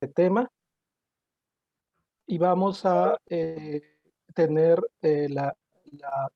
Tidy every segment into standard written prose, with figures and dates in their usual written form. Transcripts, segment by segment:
tema y vamos a tener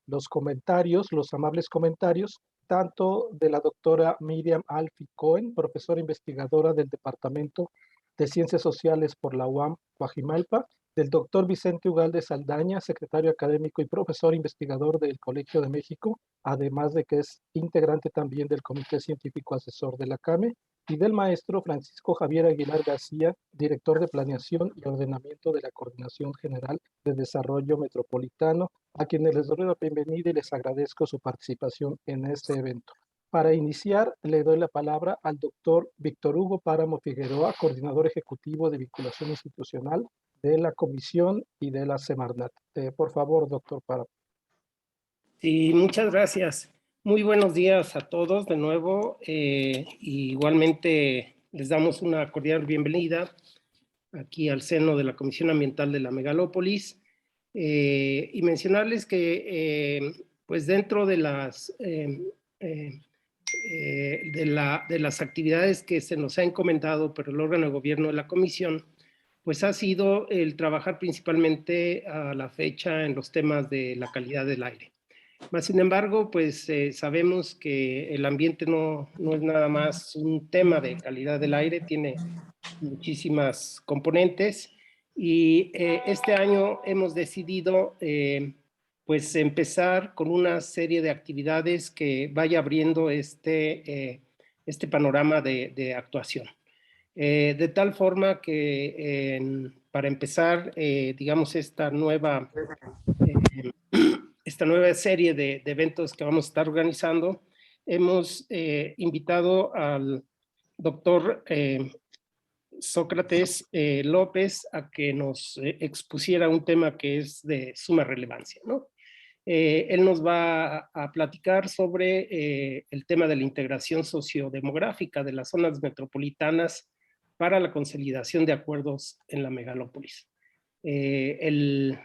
los comentarios, los amables comentarios, tanto de la doctora Miriam Alfi Cohen, profesora investigadora del Departamento de Ciencias Sociales por la UAM Guajimalpa, del doctor Vicente Ugalde Saldaña, secretario académico y profesor investigador del Colegio de México, además de que es integrante también del Comité Científico Asesor de la CAME, y del maestro Francisco Javier Aguilar García, director de Planeación y Ordenamiento de la Coordinación General de Desarrollo Metropolitano, a quienes les doy la bienvenida y les agradezco su participación en este evento. Para iniciar, le doy la palabra al doctor Víctor Hugo Páramo Figueroa, coordinador ejecutivo de vinculación institucional de la Comisión y de la Semarnat. Por favor, doctor Páramo. Sí, muchas gracias. Muy buenos días a todos de nuevo. Igualmente les damos una cordial bienvenida aquí al seno de la Comisión Ambiental de la Megalópolis y mencionarles que pues dentro de las actividades que se nos ha encomendado por el órgano de gobierno de la Comisión, pues ha sido el trabajar principalmente a la fecha en los temas de la calidad del aire. Más sin embargo, pues sabemos que el ambiente no es nada más un tema de calidad del aire, tiene muchísimas componentes y este año hemos decidido pues empezar con una serie de actividades que vaya abriendo este panorama de actuación. De tal forma que para empezar, digamos, esta nueva serie de eventos que vamos a estar organizando, hemos invitado al doctor Sócrates López a que nos expusiera un tema que es de suma relevancia, ¿no? Él nos va a platicar sobre el tema de la integración sociodemográfica de las zonas metropolitanas para la consolidación de acuerdos en la megalópolis. El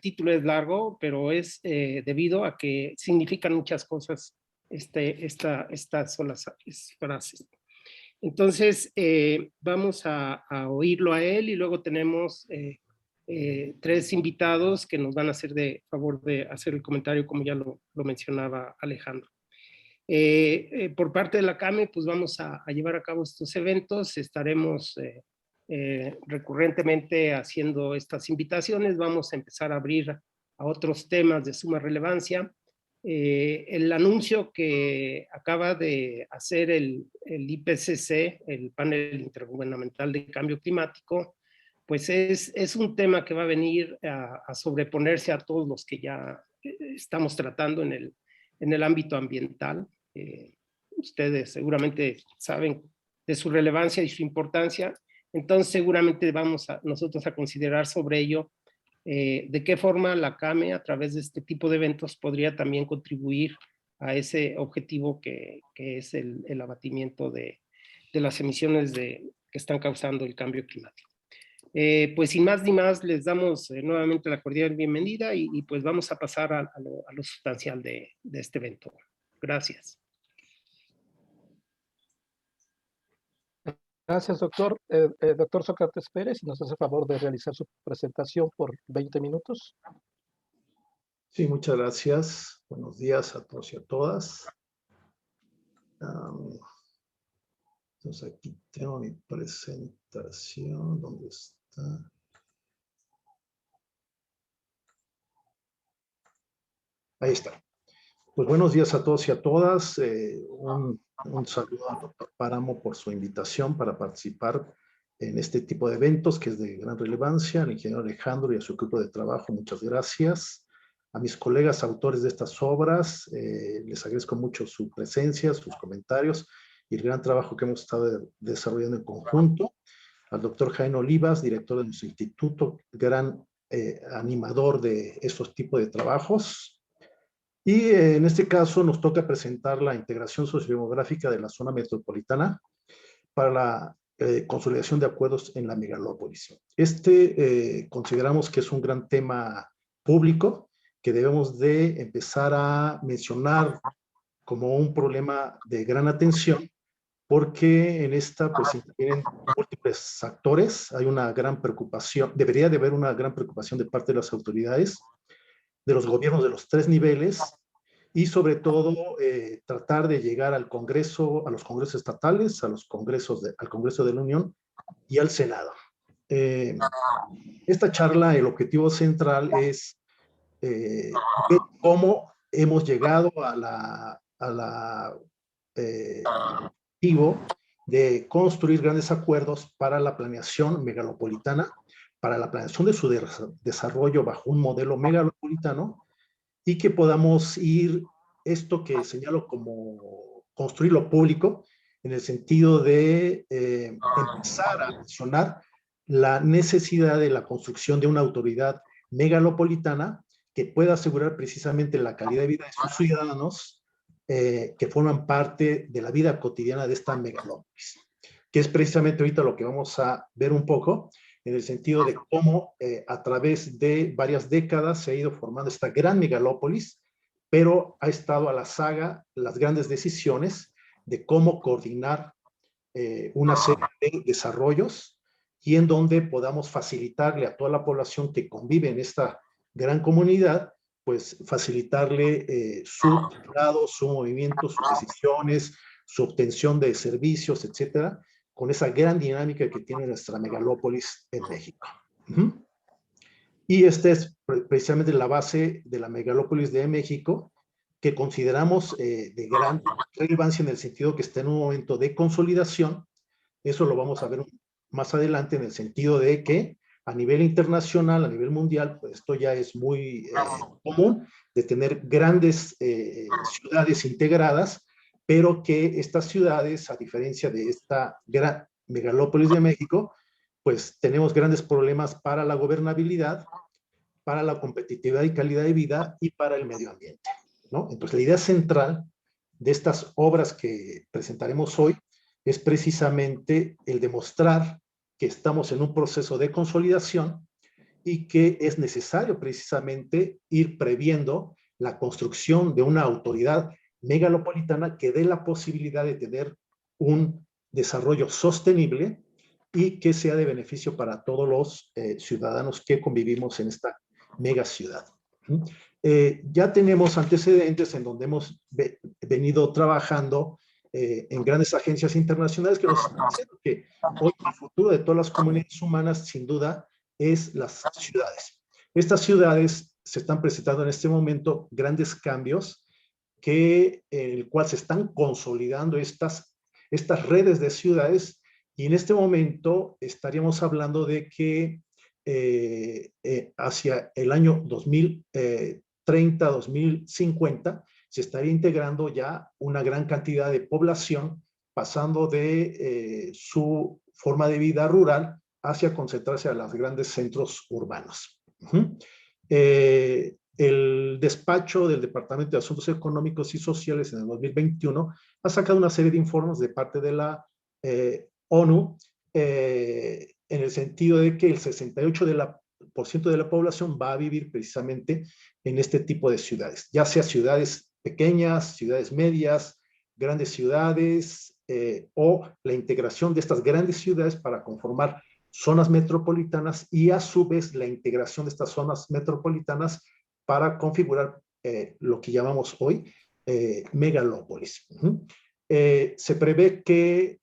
título es largo, pero es debido a que significan muchas cosas estas son las frases. Entonces, vamos a oírlo a él y luego tenemos tres invitados que nos van a hacer de favor de hacer el comentario, como ya lo mencionaba Alejandro. Por parte de la CAME, pues vamos a llevar a cabo estos eventos, estaremos recurrentemente haciendo estas invitaciones, vamos a empezar a abrir a otros temas de suma relevancia. El anuncio que acaba de hacer el IPCC, el Panel Intergubernamental de Cambio Climático, pues es un tema que va a venir a sobreponerse a todos los que ya estamos tratando en el ámbito ambiental. Ustedes seguramente saben de su relevancia y su importancia, entonces seguramente vamos nosotros a considerar sobre ello de qué forma la CAME a través de este tipo de eventos podría también contribuir a ese objetivo que es el abatimiento de las emisiones que están causando el cambio climático. Pues sin más ni más les damos nuevamente la cordial bienvenida y pues vamos a pasar a lo sustancial de este evento. Gracias. Gracias, doctor. Doctor Sócrates Pérez, ¿nos hace favor de realizar su presentación por 20 minutos? Sí, muchas gracias. Buenos días a todos y a todas. Entonces aquí tengo mi presentación. ¿Dónde está? Ahí está. Pues buenos días a todos y a todas. Un saludo al doctor Páramo por su invitación para participar en este tipo de eventos que es de gran relevancia. Al ingeniero Alejandro y a su equipo de trabajo, muchas gracias. A mis colegas autores de estas obras, les agradezco mucho su presencia, sus comentarios y el gran trabajo que hemos estado desarrollando en conjunto. Al doctor Jaime Olivas, director de nuestro instituto, gran animador de estos tipos de trabajos. Y en este caso nos toca presentar la integración sociodemográfica de la zona metropolitana para la consolidación de acuerdos en la megalópolis. Consideramos que es un gran tema público que debemos de empezar a mencionar como un problema de gran atención porque en esta pues tienen múltiples actores, hay una gran preocupación, debería de haber una gran preocupación de parte de las autoridades, de los gobiernos de los 3 niveles, y sobre todo tratar de llegar al Congreso, a los congresos estatales, a los congresos al Congreso de la Unión y al Senado. Esta charla, el objetivo central es ver cómo hemos llegado a la objetivo de construir grandes acuerdos para la planeación megalopolitana, para la planeación de su desarrollo bajo un modelo megalopolitano, y que podamos ir, esto que señalo como construir lo público, en el sentido de empezar a mencionar la necesidad de la construcción de una autoridad megalopolitana que pueda asegurar precisamente la calidad de vida de sus ciudadanos que forman parte de la vida cotidiana de esta megalópolis, que es precisamente ahorita lo que vamos a ver un poco, en el sentido de cómo a través de varias décadas se ha ido formando esta gran megalópolis, pero ha estado a la saga las grandes decisiones de cómo coordinar una serie de desarrollos y en donde podamos facilitarle a toda la población que convive en esta gran comunidad, pues facilitarle su traslado, su movimiento, sus decisiones, su obtención de servicios, etcétera, con esa gran dinámica que tiene nuestra megalópolis en México. Y esta es precisamente la base de la megalópolis de México, que consideramos de gran relevancia en el sentido que está en un momento de consolidación. Eso lo vamos a ver más adelante en el sentido de que a nivel internacional, a nivel mundial, pues esto ya es muy común, de tener grandes ciudades integradas, pero que estas ciudades, a diferencia de esta gran megalópolis de México, pues tenemos grandes problemas para la gobernabilidad, para la competitividad y calidad de vida y para el medio ambiente, ¿no? Entonces, la idea central de estas obras que presentaremos hoy es precisamente el demostrar que estamos en un proceso de consolidación y que es necesario precisamente ir previendo la construcción de una autoridad megalopolitana que dé la posibilidad de tener un desarrollo sostenible y que sea de beneficio para todos los ciudadanos que convivimos en esta megaciudad. Ya tenemos antecedentes en donde hemos venido trabajando en grandes agencias internacionales que nos dicen que hoy el futuro de todas las comunidades humanas, sin duda, es las ciudades. Estas ciudades se están presentando en este momento grandes cambios en el cual se están consolidando estas redes de ciudades, y en este momento estaríamos hablando de que hacia el año 2030, 2050, se estaría integrando ya una gran cantidad de población, pasando de su forma de vida rural hacia concentrarse a los grandes centros urbanos. El despacho del Departamento de Asuntos Económicos y Sociales en el 2021 ha sacado una serie de informes de parte de la ONU en el sentido de que el 68% de la población va a vivir precisamente en este tipo de ciudades, ya sea ciudades pequeñas, ciudades medias, grandes ciudades o la integración de estas grandes ciudades para conformar zonas metropolitanas y a su vez la integración de estas zonas metropolitanas para configurar lo que llamamos hoy megalópolis. Se prevé que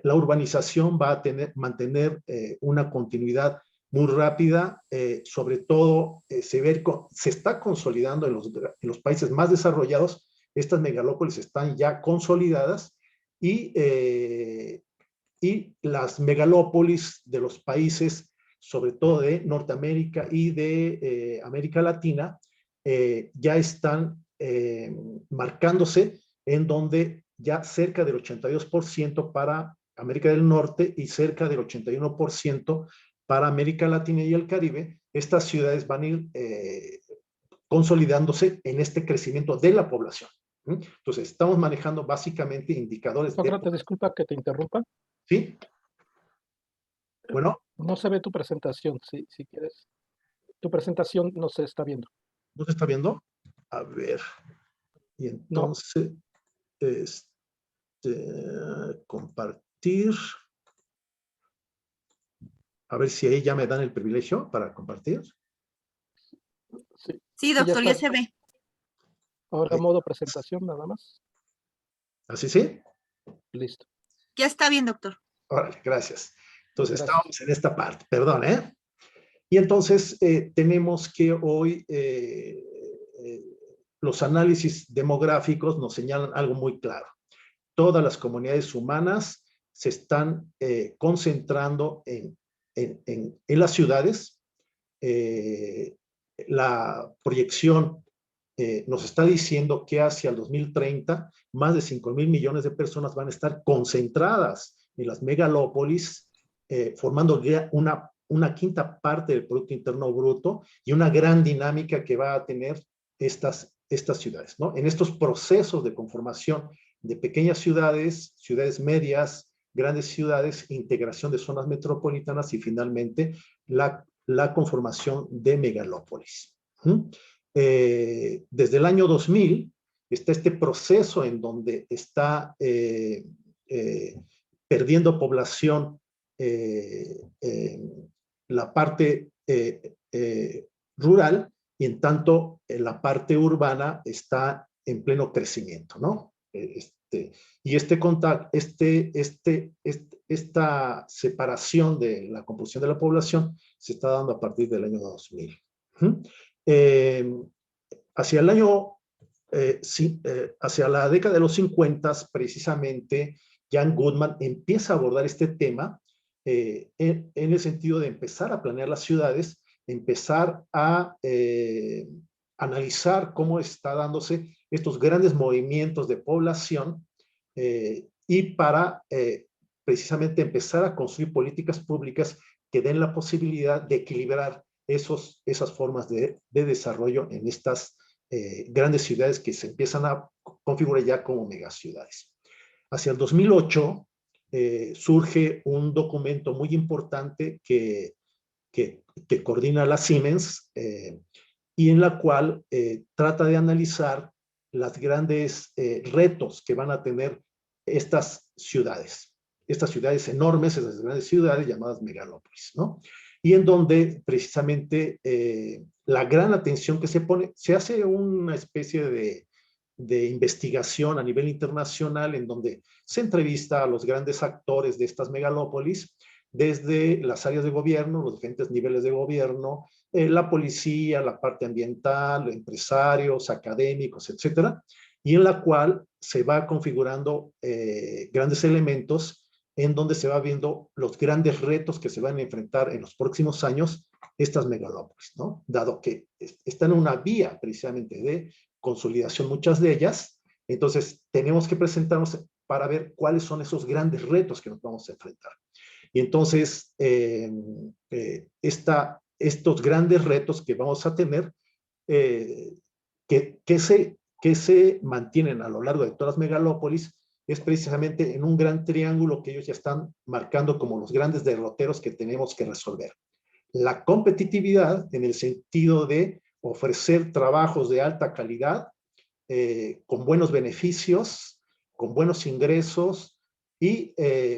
la urbanización va a mantener una continuidad muy rápida, sobre todo se está consolidando en los países más desarrollados. Estas megalópolis están ya consolidadas y las megalópolis de los países, sobre todo de Norteamérica y de América Latina, ya están marcándose, en donde ya cerca del 82% para América del Norte y cerca del 81% para América Latina y el Caribe. Estas ciudades van a ir consolidándose en este crecimiento de la población. Entonces, estamos manejando básicamente indicadores Sócrates, disculpa que te interrumpa. ¿Sí? Bueno. No se ve tu presentación, si quieres. Tu presentación no se está viendo. ¿No se está viendo? A ver. Y entonces, compartir. A ver si ahí ya me dan el privilegio para compartir. Sí, Sí, ya doctor, ya está. se ve. Ahora modo presentación nada más. ¿Así sí? Listo. Ya está bien, doctor. Órale, gracias. Entonces, Gracias. estábamos en esta parte, perdón, ¿eh? Y entonces tenemos que hoy los análisis demográficos nos señalan algo muy claro. Todas las comunidades humanas se están concentrando en las ciudades. La proyección nos está diciendo que hacia el 2030 más de 5,000 millones de personas van a estar concentradas en las megalópolis, formando una quinta parte del Producto Interno Bruto y una gran dinámica que va a tener estas ciudades, ¿no? En estos procesos de conformación de pequeñas ciudades, ciudades medias, grandes ciudades, integración de zonas metropolitanas y finalmente la conformación de megalópolis. Desde el año 2000 está este proceso en donde está perdiendo población la parte rural y en tanto la parte urbana está en pleno crecimiento, ¿no? Y esta separación de la composición de la población se está dando a partir del año 2000. Hacia el año, hacia la década de los 50, precisamente, Jan Goodman empieza a abordar este tema en el sentido de empezar a planear las ciudades, empezar a analizar cómo está dándose estos grandes movimientos de población y para precisamente empezar a construir políticas públicas que den la posibilidad de equilibrar esas formas de desarrollo en estas grandes ciudades que se empiezan a configurar ya como megaciudades. Hacia el 2008 surge un documento muy importante que coordina la Siemens y en la cual trata de analizar los grandes retos que van a tener estas ciudades enormes, esas grandes ciudades llamadas megalópolis, ¿no? Y en donde precisamente la gran atención que se pone, se hace una especie de investigación a nivel internacional en donde se entrevista a los grandes actores de estas megalópolis, desde las áreas de gobierno, los diferentes niveles de gobierno, la policía, la parte ambiental, empresarios, académicos, etcétera, y en la cual se va configurando grandes elementos en donde se va viendo los grandes retos que se van a enfrentar en los próximos años estas megalópolis, ¿no? Dado que están en una vía precisamente de consolidación muchas de ellas, entonces tenemos que presentarnos para ver cuáles son esos grandes retos que nos vamos a enfrentar. Y entonces, estos grandes retos que vamos a tener, que se mantienen a lo largo de todas las megalópolis, es precisamente en un gran triángulo que ellos ya están marcando como los grandes derroteros que tenemos que resolver. La competitividad en el sentido de ofrecer trabajos de alta calidad, con buenos beneficios, con buenos ingresos y,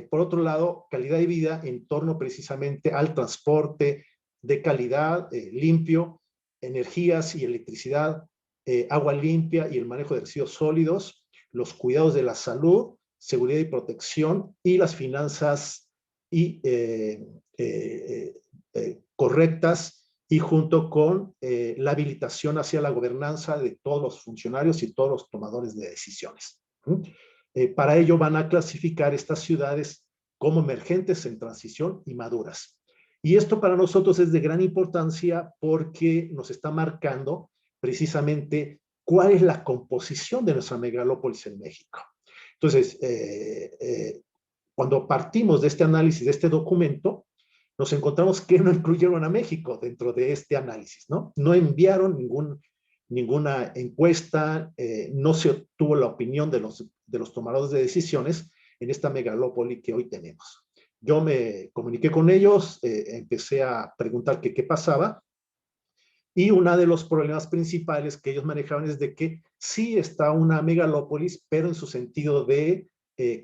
por otro lado, calidad de vida en torno precisamente al transporte de calidad, limpio, energías y electricidad, agua limpia y el manejo de residuos sólidos, los cuidados de la salud, seguridad y protección y las finanzas correctas y junto con la habilitación hacia la gobernanza de todos los funcionarios y todos los tomadores de decisiones. Para ello van a clasificar estas ciudades como emergentes en transición y maduras. Y esto para nosotros es de gran importancia porque nos está marcando precisamente cuál es la composición de nuestra megalópolis en México. Entonces, cuando partimos de este análisis, de este documento, nos encontramos que no incluyeron a México dentro de este análisis, ¿no? No enviaron ninguna encuesta, no se obtuvo la opinión de los tomadores de decisiones en esta megalópoli que hoy tenemos. Yo me comuniqué con ellos, empecé a preguntar qué pasaba, y uno de los problemas principales que ellos manejaban es de que sí está una megalópolis, pero en su sentido de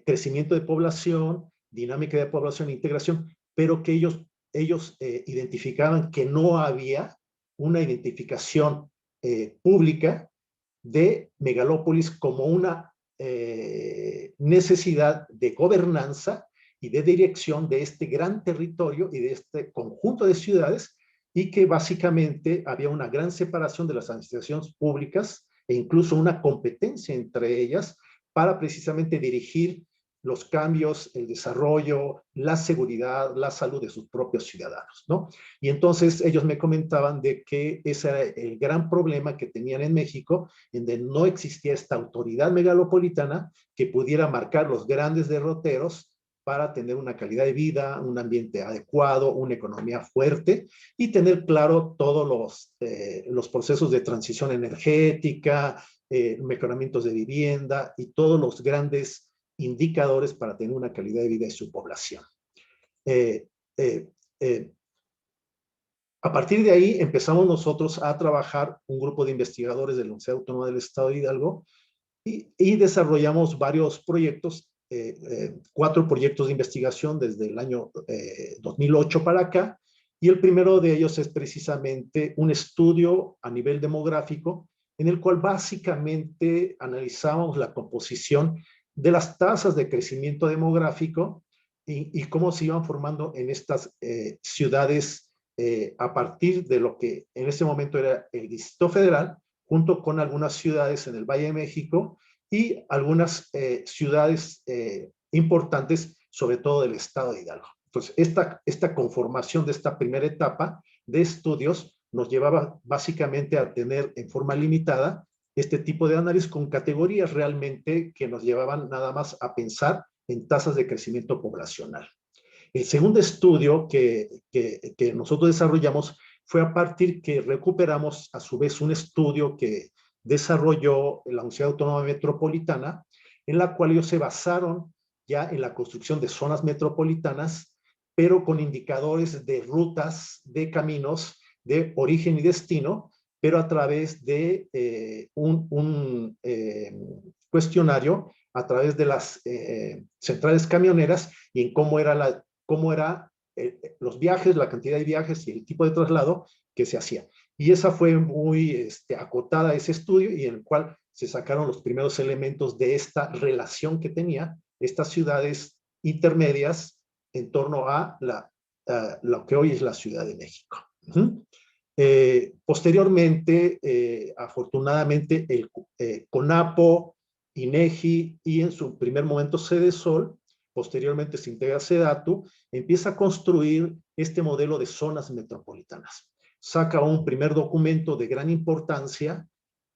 crecimiento de población, dinámica de población e integración, pero que ellos identificaban que no había una identificación pública de megalópolis como una necesidad de gobernanza y de dirección de este gran territorio y de este conjunto de ciudades, y que básicamente había una gran separación de las administraciones públicas e incluso una competencia entre ellas para precisamente dirigir los cambios, el desarrollo, la seguridad, la salud de sus propios ciudadanos, ¿no? Y entonces ellos me comentaban de que ese era el gran problema que tenían en México, en donde no existía esta autoridad megalopolitana que pudiera marcar los grandes derroteros para tener una calidad de vida, un ambiente adecuado, una economía fuerte y tener claro todos los procesos de transición energética, mejoramientos de vivienda y todos los grandes indicadores para tener una calidad de vida de su población. A partir de ahí empezamos nosotros a trabajar un grupo de investigadores de la Universidad Autónoma del Estado de Hidalgo y desarrollamos varios proyectos, 4 proyectos de investigación desde el año 2008 para acá, y el primero de ellos es precisamente un estudio a nivel demográfico en el cual básicamente analizamos la composición de las tasas de crecimiento demográfico y cómo se iban formando en estas ciudades a partir de lo que en ese momento era el Distrito Federal, junto con algunas ciudades en el Valle de México y algunas ciudades importantes, sobre todo del estado de Hidalgo. Entonces, esta conformación de esta primera etapa de estudios nos llevaba básicamente a tener en forma limitada este tipo de análisis con categorías realmente que nos llevaban nada más a pensar en tasas de crecimiento poblacional. El segundo estudio que nosotros desarrollamos fue a partir que recuperamos a su vez un estudio que desarrolló la Universidad Autónoma Metropolitana, en la cual ellos se basaron ya en la construcción de zonas metropolitanas, pero con indicadores de rutas, de caminos, de origen y destino, pero a través de un cuestionario, a través de las centrales camioneras y en cómo era los viajes, la cantidad de viajes y el tipo de traslado que se hacía. Y esa fue muy acotada ese estudio y en el cual se sacaron los primeros elementos de esta relación que tenía estas ciudades intermedias en torno a lo que hoy es la Ciudad de México. Posteriormente, afortunadamente, el CONAPO, INEGI y en su primer momento CEDESOL, posteriormente se integra SEDATU, empieza a construir este modelo de zonas metropolitanas. Saca un primer documento de gran importancia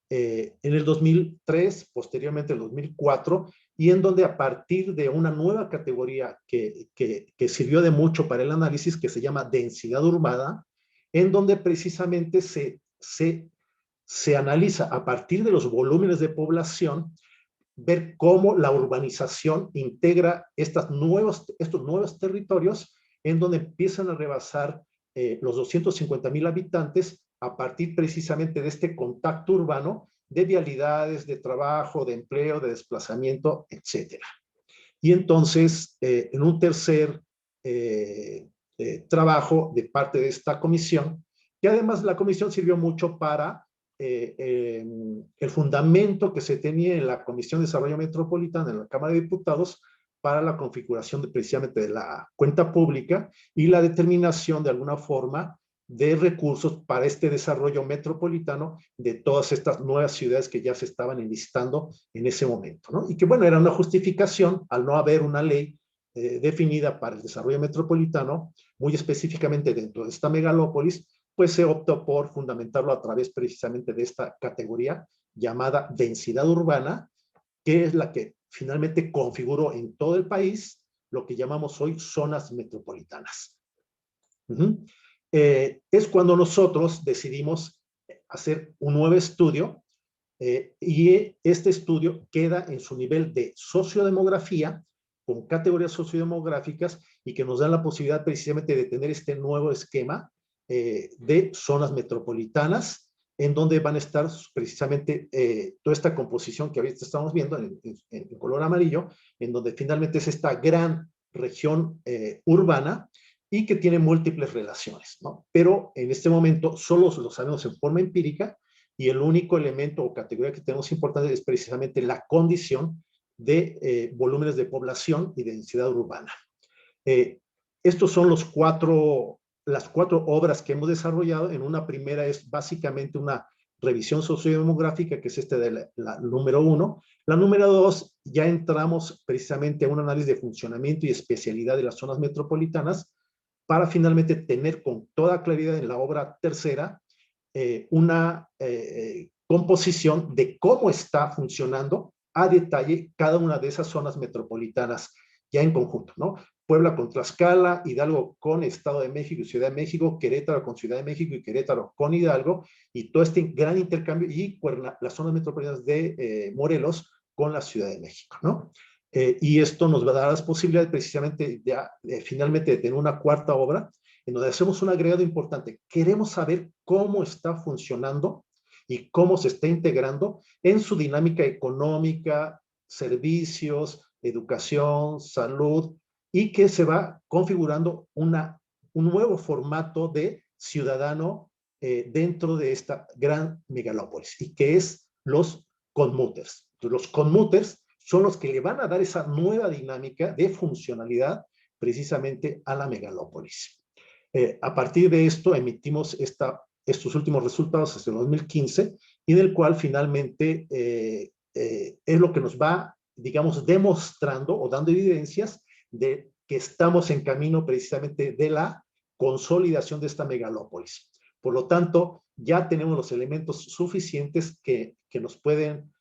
en el 2003, posteriormente en el 2004, y en donde a partir de una nueva categoría que sirvió de mucho para el análisis, que se llama densidad urbana, en donde precisamente se analiza a partir de los volúmenes de población, ver cómo la urbanización integra estos nuevos territorios en donde empiezan a rebasar los 250,000 habitantes a partir precisamente de este contacto urbano de vialidades, de trabajo, de empleo, de desplazamiento, etcétera. Y entonces, en un tercer trabajo de parte de esta comisión, que además la comisión sirvió mucho para el fundamento que se tenía en la Comisión de Desarrollo Metropolitano en la Cámara de Diputados para la configuración precisamente de la cuenta pública y la determinación de alguna forma de recursos para este desarrollo metropolitano de todas estas nuevas ciudades que ya se estaban enlistando en ese momento, ¿no? Y que bueno, era una justificación al no haber una ley definida para el desarrollo metropolitano, muy específicamente dentro de esta megalópolis, pues se optó por fundamentarlo a través precisamente de esta categoría llamada densidad urbana, que es la que finalmente configuró en todo el país lo que llamamos hoy zonas metropolitanas. Es cuando nosotros decidimos hacer un nuevo estudio y este estudio queda en su nivel de sociodemografía, con categorías sociodemográficas y que nos dan la posibilidad precisamente de tener este nuevo esquema de zonas metropolitanas en donde van a estar precisamente toda esta composición que ahorita estamos viendo en color amarillo, en donde finalmente es esta gran región urbana y que tiene múltiples relaciones, ¿no? Pero en este momento solo lo sabemos en forma empírica y el único elemento o categoría que tenemos importante es precisamente la condición de volúmenes de población y de densidad urbana. Estos son las cuatro obras que hemos desarrollado. En una primera es básicamente una revisión sociodemográfica, que es de la número 1. La número 2, ya entramos precisamente a un análisis de funcionamiento y especialidad de las zonas metropolitanas para finalmente tener con toda claridad en la obra tercera una composición de cómo está funcionando a detalle cada una de esas zonas metropolitanas ya en conjunto, ¿no? Puebla con Tlaxcala, Hidalgo con Estado de México y Ciudad de México, Querétaro con Ciudad de México y Querétaro con Hidalgo, y todo este gran intercambio, y las zonas metropolitanas de Morelos con la Ciudad de México, ¿no? Y esto nos va a dar las posibilidades precisamente finalmente de tener una cuarta obra, en donde hacemos un agregado importante. Queremos saber cómo está funcionando y cómo se está integrando en su dinámica económica, servicios, educación, salud, y que se va configurando un nuevo formato de ciudadano dentro de esta gran megalópolis, y que es los commuters. Los commuters son los que le van a dar esa nueva dinámica de funcionalidad precisamente a la megalópolis. A partir de esto emitimos estos últimos resultados hasta el 2015, y del cual finalmente es lo que nos va, digamos, demostrando o dando evidencias de que estamos en camino precisamente de la consolidación de esta megalópolis. Por lo tanto, ya tenemos los elementos suficientes que nos pueden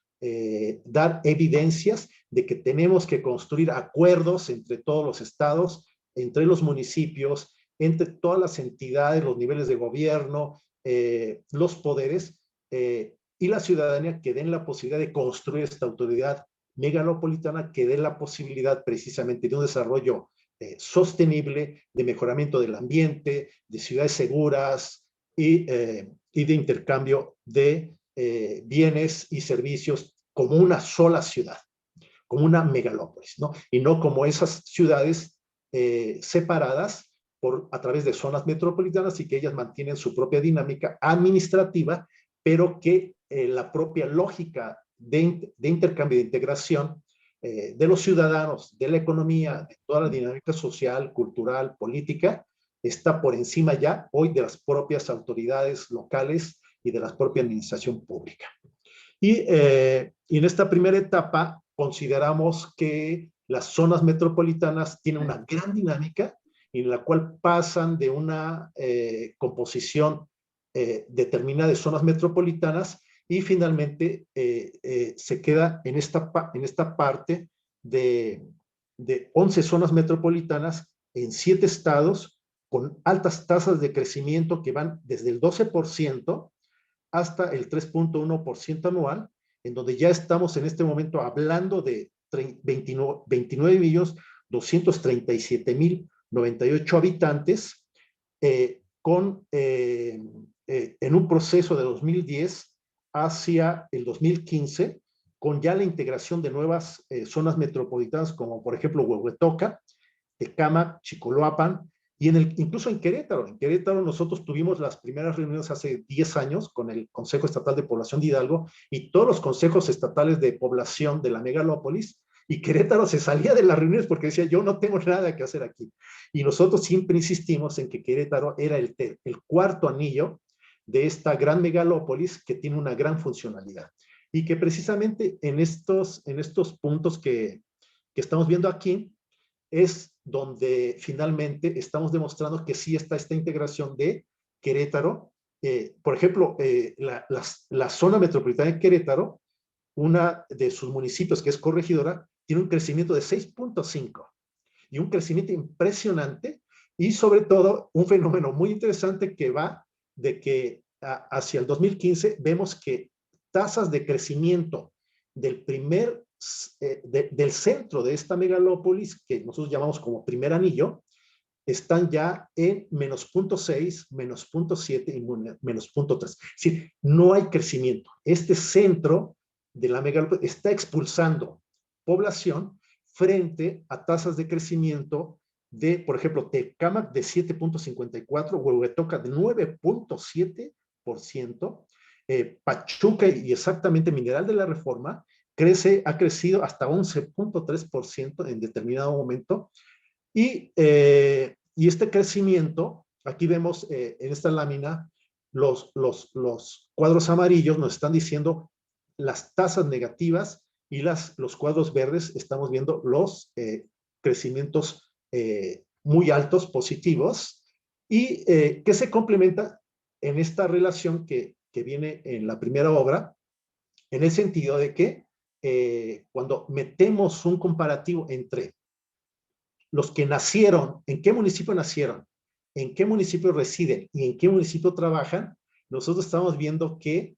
dar evidencias de que tenemos que construir acuerdos entre todos los estados, entre los municipios, entre todas las entidades, los niveles de gobierno, los poderes y la ciudadanía, que den la posibilidad de construir esta autoridad megalopolitana, que dé la posibilidad precisamente de un desarrollo sostenible, de mejoramiento del ambiente, de ciudades seguras y de intercambio de bienes y servicios como una sola ciudad, como una megalópolis, ¿no? Y no como esas ciudades separadas a través de zonas metropolitanas, y que ellas mantienen su propia dinámica administrativa, pero que la propia lógica de intercambio y de integración de los ciudadanos, de la economía, de toda la dinámica social, cultural, política, está por encima ya hoy de las propias autoridades locales y de la propia administración pública. Y en esta primera etapa consideramos que las zonas metropolitanas tienen una gran dinámica, en la cual pasan de una composición determinada de zonas metropolitanas, y finalmente se queda en esta parte de 11 zonas metropolitanas en 7 estados, con altas tasas de crecimiento que van desde el 12% hasta el 3.1% anual, en donde ya estamos en este momento hablando de 29.237.098 habitantes, en un proceso de 2010 hacia el 2015, con ya la integración de nuevas zonas metropolitanas, como por ejemplo Huehuetoca, Tecámac, Chicoloapan, y incluso en Querétaro. En Querétaro nosotros tuvimos las primeras reuniones hace 10 años con el Consejo Estatal de Población de Hidalgo y todos los consejos estatales de población de la megalópolis, y Querétaro se salía de las reuniones porque decía, yo no tengo nada que hacer aquí. Y nosotros siempre insistimos en que Querétaro era el cuarto anillo de esta gran megalópolis, que tiene una gran funcionalidad. Y que precisamente en estos puntos que estamos viendo aquí, es donde finalmente estamos demostrando que sí está esta integración de Querétaro. Por ejemplo, la zona metropolitana de Querétaro, una de sus municipios, que es Corregidora, tiene un crecimiento de 6.5, y un crecimiento impresionante, y sobre todo un fenómeno muy interesante que va de que hacia el 2015 vemos que tasas de crecimiento del del centro de esta megalópolis, que nosotros llamamos como primer anillo, están ya en menos 0.6, menos 0.7 y menos 0.3. Es decir, no hay crecimiento. Este centro de la megalópolis está expulsando población frente a tasas de crecimiento de, por ejemplo, Tecámac de 7.54, Huehuetoca de 9.7%, Pachuca y exactamente Mineral de la Reforma ha crecido hasta 11.3% en determinado momento. Y este crecimiento, aquí vemos en esta lámina, los cuadros amarillos nos están diciendo las tasas negativas y los cuadros verdes estamos viendo los crecimientos muy altos, positivos, y que se complementa en esta relación que viene en la primera obra, en el sentido de que cuando metemos un comparativo entre los que nacieron, en qué municipio nacieron, en qué municipio residen y en qué municipio trabajan, nosotros estamos viendo que,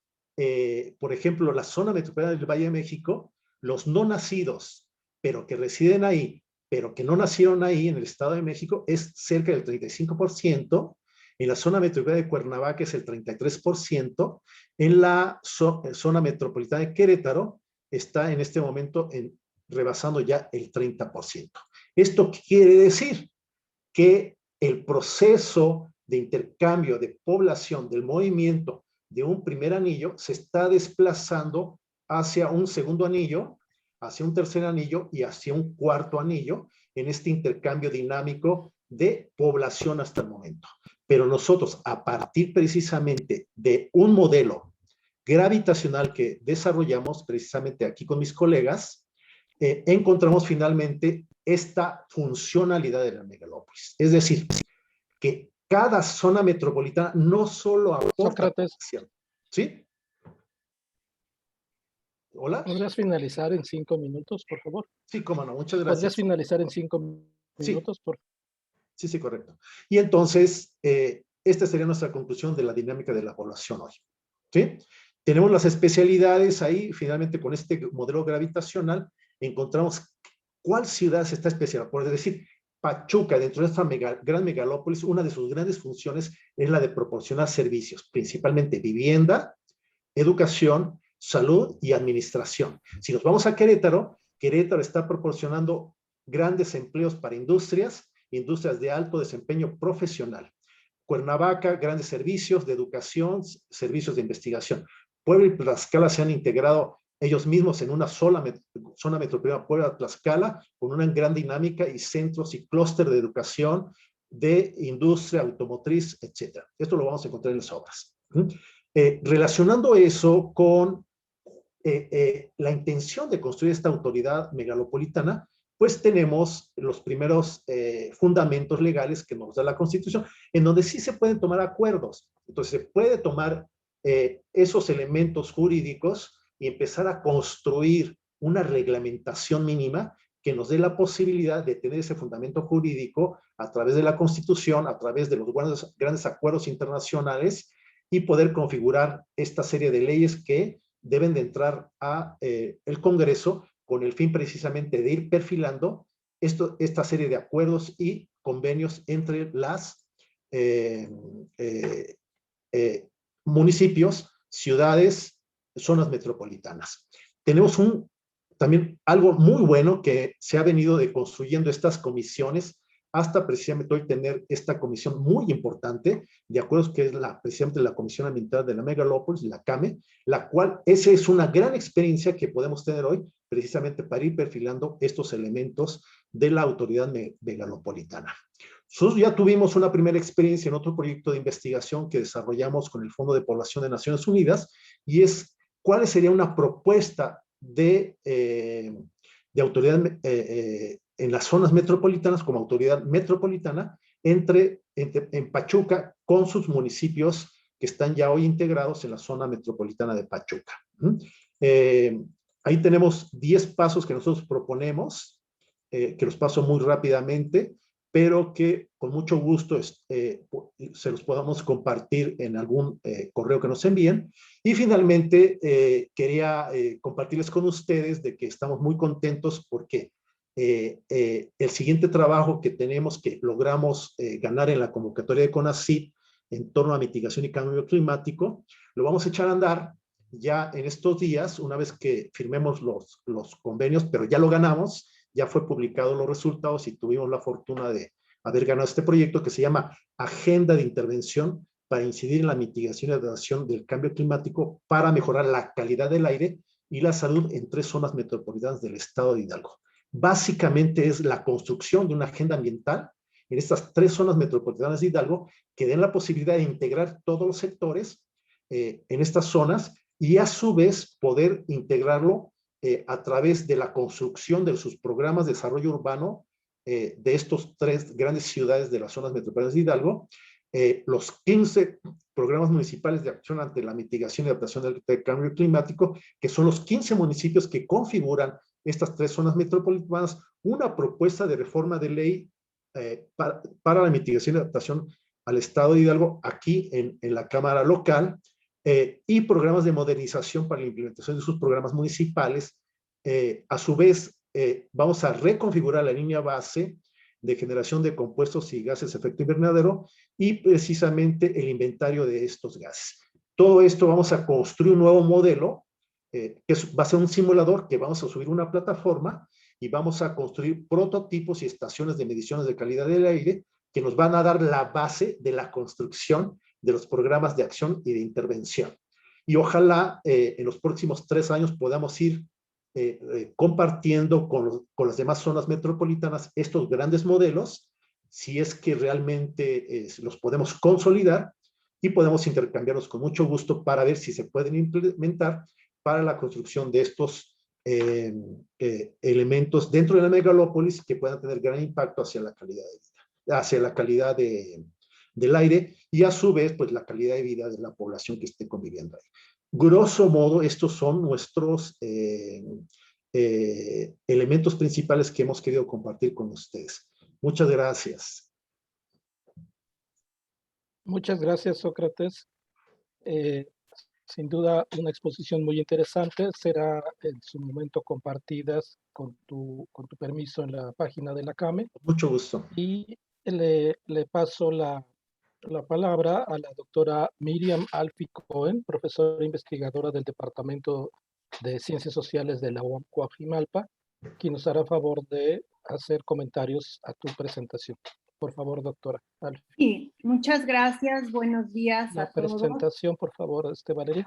por ejemplo, la zona metropolitana del Valle de México, los no nacidos, pero que residen ahí, pero que no nacieron ahí en el Estado de México, es cerca del 35%, en la zona metropolitana de Cuernavaca es el 33%, en la zona metropolitana de Querétaro está en este momento rebasando ya el 30%. ¿Esto qué quiere decir? Que el proceso de intercambio de población del movimiento de un primer anillo se está desplazando hacia un segundo anillo, hacia un tercer anillo y hacia un cuarto anillo en este intercambio dinámico de población hasta el momento. Pero nosotros, a partir precisamente de un modelo gravitacional que desarrollamos precisamente aquí con mis colegas, encontramos finalmente esta funcionalidad de la megalópolis. Es decir, que cada zona metropolitana no solo aporta población, ¿sí? ¿Hola? ¿Podrías finalizar en 5 minutos, por favor? Sí, cómo no, muchas gracias. ¿Podrías finalizar en 5 minutos, sí. por favor? Sí, sí, correcto. Y entonces, esta sería nuestra conclusión de la dinámica de la población hoy. ¿Sí? Tenemos las especialidades ahí, finalmente con este modelo gravitacional, encontramos cuál ciudad se está especializando. Por decir, Pachuca, dentro de esta gran megalópolis, una de sus grandes funciones es la de proporcionar servicios, principalmente vivienda, educación, salud y administración. Si nos vamos a Querétaro, Querétaro está proporcionando grandes empleos para industrias de alto desempeño profesional. Cuernavaca, grandes servicios de educación, servicios de investigación. Puebla y Tlaxcala se han integrado ellos mismos en una sola zona metropolitana, Puebla-Tlaxcala, con una gran dinámica y centros y clúster de educación, de industria, automotriz, etc. Esto lo vamos a encontrar en las obras. Relacionando eso con la intención de construir esta autoridad megalopolitana, pues tenemos los primeros fundamentos legales que nos da la Constitución, en donde sí se pueden tomar acuerdos. Entonces se puede tomar esos elementos jurídicos y empezar a construir una reglamentación mínima que nos dé la posibilidad de tener ese fundamento jurídico a través de la Constitución, a través de los grandes acuerdos internacionales y poder configurar esta serie de leyes que deben de entrar a el Congreso con el fin precisamente de ir perfilando esta serie de acuerdos y convenios entre las municipios, ciudades, zonas metropolitanas. Tenemos también algo muy bueno que se ha venido construyendo estas comisiones hasta precisamente hoy tener esta comisión muy importante de acuerdos que es precisamente la Comisión Ambiental de la Megalópolis, la CAME, la cual esa es una gran experiencia que podemos tener hoy precisamente para ir perfilando estos elementos de la autoridad megalopolitana. Nosotros ya tuvimos una primera experiencia en otro proyecto de investigación que desarrollamos con el Fondo de Población de Naciones Unidas y es cuál sería una propuesta de autoridad en las zonas metropolitanas como autoridad metropolitana en Pachuca con sus municipios que están ya hoy integrados en la zona metropolitana de Pachuca. Ahí tenemos 10 pasos que nosotros proponemos, que los paso muy rápidamente, pero que con mucho gusto se los podamos compartir en algún correo que nos envíen. Y finalmente, quería compartirles con ustedes de que estamos muy contentos porque el siguiente trabajo que tenemos, que logramos ganar en la convocatoria de CONACYT en torno a mitigación y cambio climático, lo vamos a echar a andar ya en estos días, una vez que firmemos los convenios, pero ya lo ganamos, ya fue publicado los resultados y tuvimos la fortuna de haber ganado este proyecto que se llama Agenda de Intervención para incidir en la mitigación y adaptación del cambio climático para mejorar la calidad del aire y la salud en 3 zonas metropolitanas del estado de Hidalgo. Básicamente es la construcción de una agenda ambiental en estas 3 zonas metropolitanas de Hidalgo que den la posibilidad de integrar todos los sectores en estas zonas y a su vez poder integrarlo a través de la construcción de sus programas de desarrollo urbano de estos 3 grandes ciudades de las zonas metropolitanas de Hidalgo, los 15 programas municipales de acción ante la mitigación y adaptación del cambio climático, que son los 15 municipios que configuran estas 3 zonas metropolitanas, una propuesta de reforma de ley para la mitigación y adaptación al estado de Hidalgo aquí en la Cámara local, y programas de modernización para la implementación de sus programas municipales. A su vez, vamos a reconfigurar la línea base de generación de compuestos y gases de efecto invernadero y precisamente el inventario de estos gases. Todo esto vamos a construir un nuevo modelo, que va a ser un simulador que vamos a subir una plataforma y vamos a construir prototipos y estaciones de mediciones de calidad del aire que nos van a dar la base de la construcción de los programas de acción y de intervención. Y ojalá en los próximos 3 años podamos ir compartiendo con las demás zonas metropolitanas estos grandes modelos, si es que realmente los podemos consolidar y podemos intercambiarlos con mucho gusto para ver si se pueden implementar para la construcción de estos elementos dentro de la megalópolis que puedan tener gran impacto hacia la calidad de vida, hacia la calidad del aire y a su vez pues la calidad de vida de la población que esté conviviendo ahí. Grosso modo, estos son nuestros elementos principales que hemos querido compartir con ustedes. Muchas gracias. Muchas gracias, Sócrates. Sin duda, una exposición muy interesante. Será en su momento compartidas con tu permiso en la página de la CAME. Mucho gusto. Y le paso la palabra a la doctora Miriam Alfi Cohen, profesora investigadora del Departamento de Ciencias Sociales de la UAM Coajimalpa, quien nos hará favor de hacer comentarios a tu presentación. Por favor, doctora Alfi. Sí, muchas gracias. Buenos días a todos. La presentación, por favor, Valeria.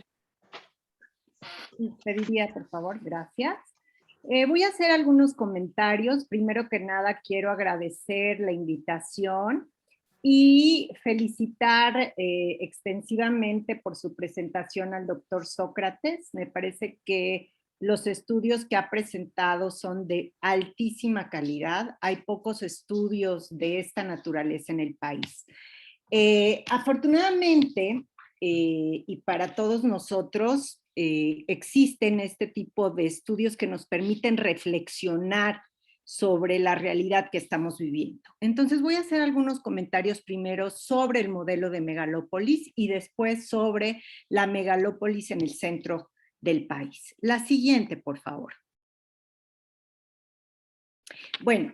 Pediría, por favor, gracias. Voy a hacer algunos comentarios. Primero que nada, quiero agradecer la invitación y felicitar extensivamente por su presentación al doctor Sócrates. Me parece que los estudios que ha presentado son de altísima calidad. Hay pocos estudios de esta naturaleza en el país. Afortunadamente, y para todos nosotros, existen este tipo de estudios que nos permiten reflexionar sobre la realidad que estamos viviendo. Entonces voy a hacer algunos comentarios primero sobre el modelo de megalópolis y después sobre la megalópolis en el centro del país. La siguiente, por favor. Bueno,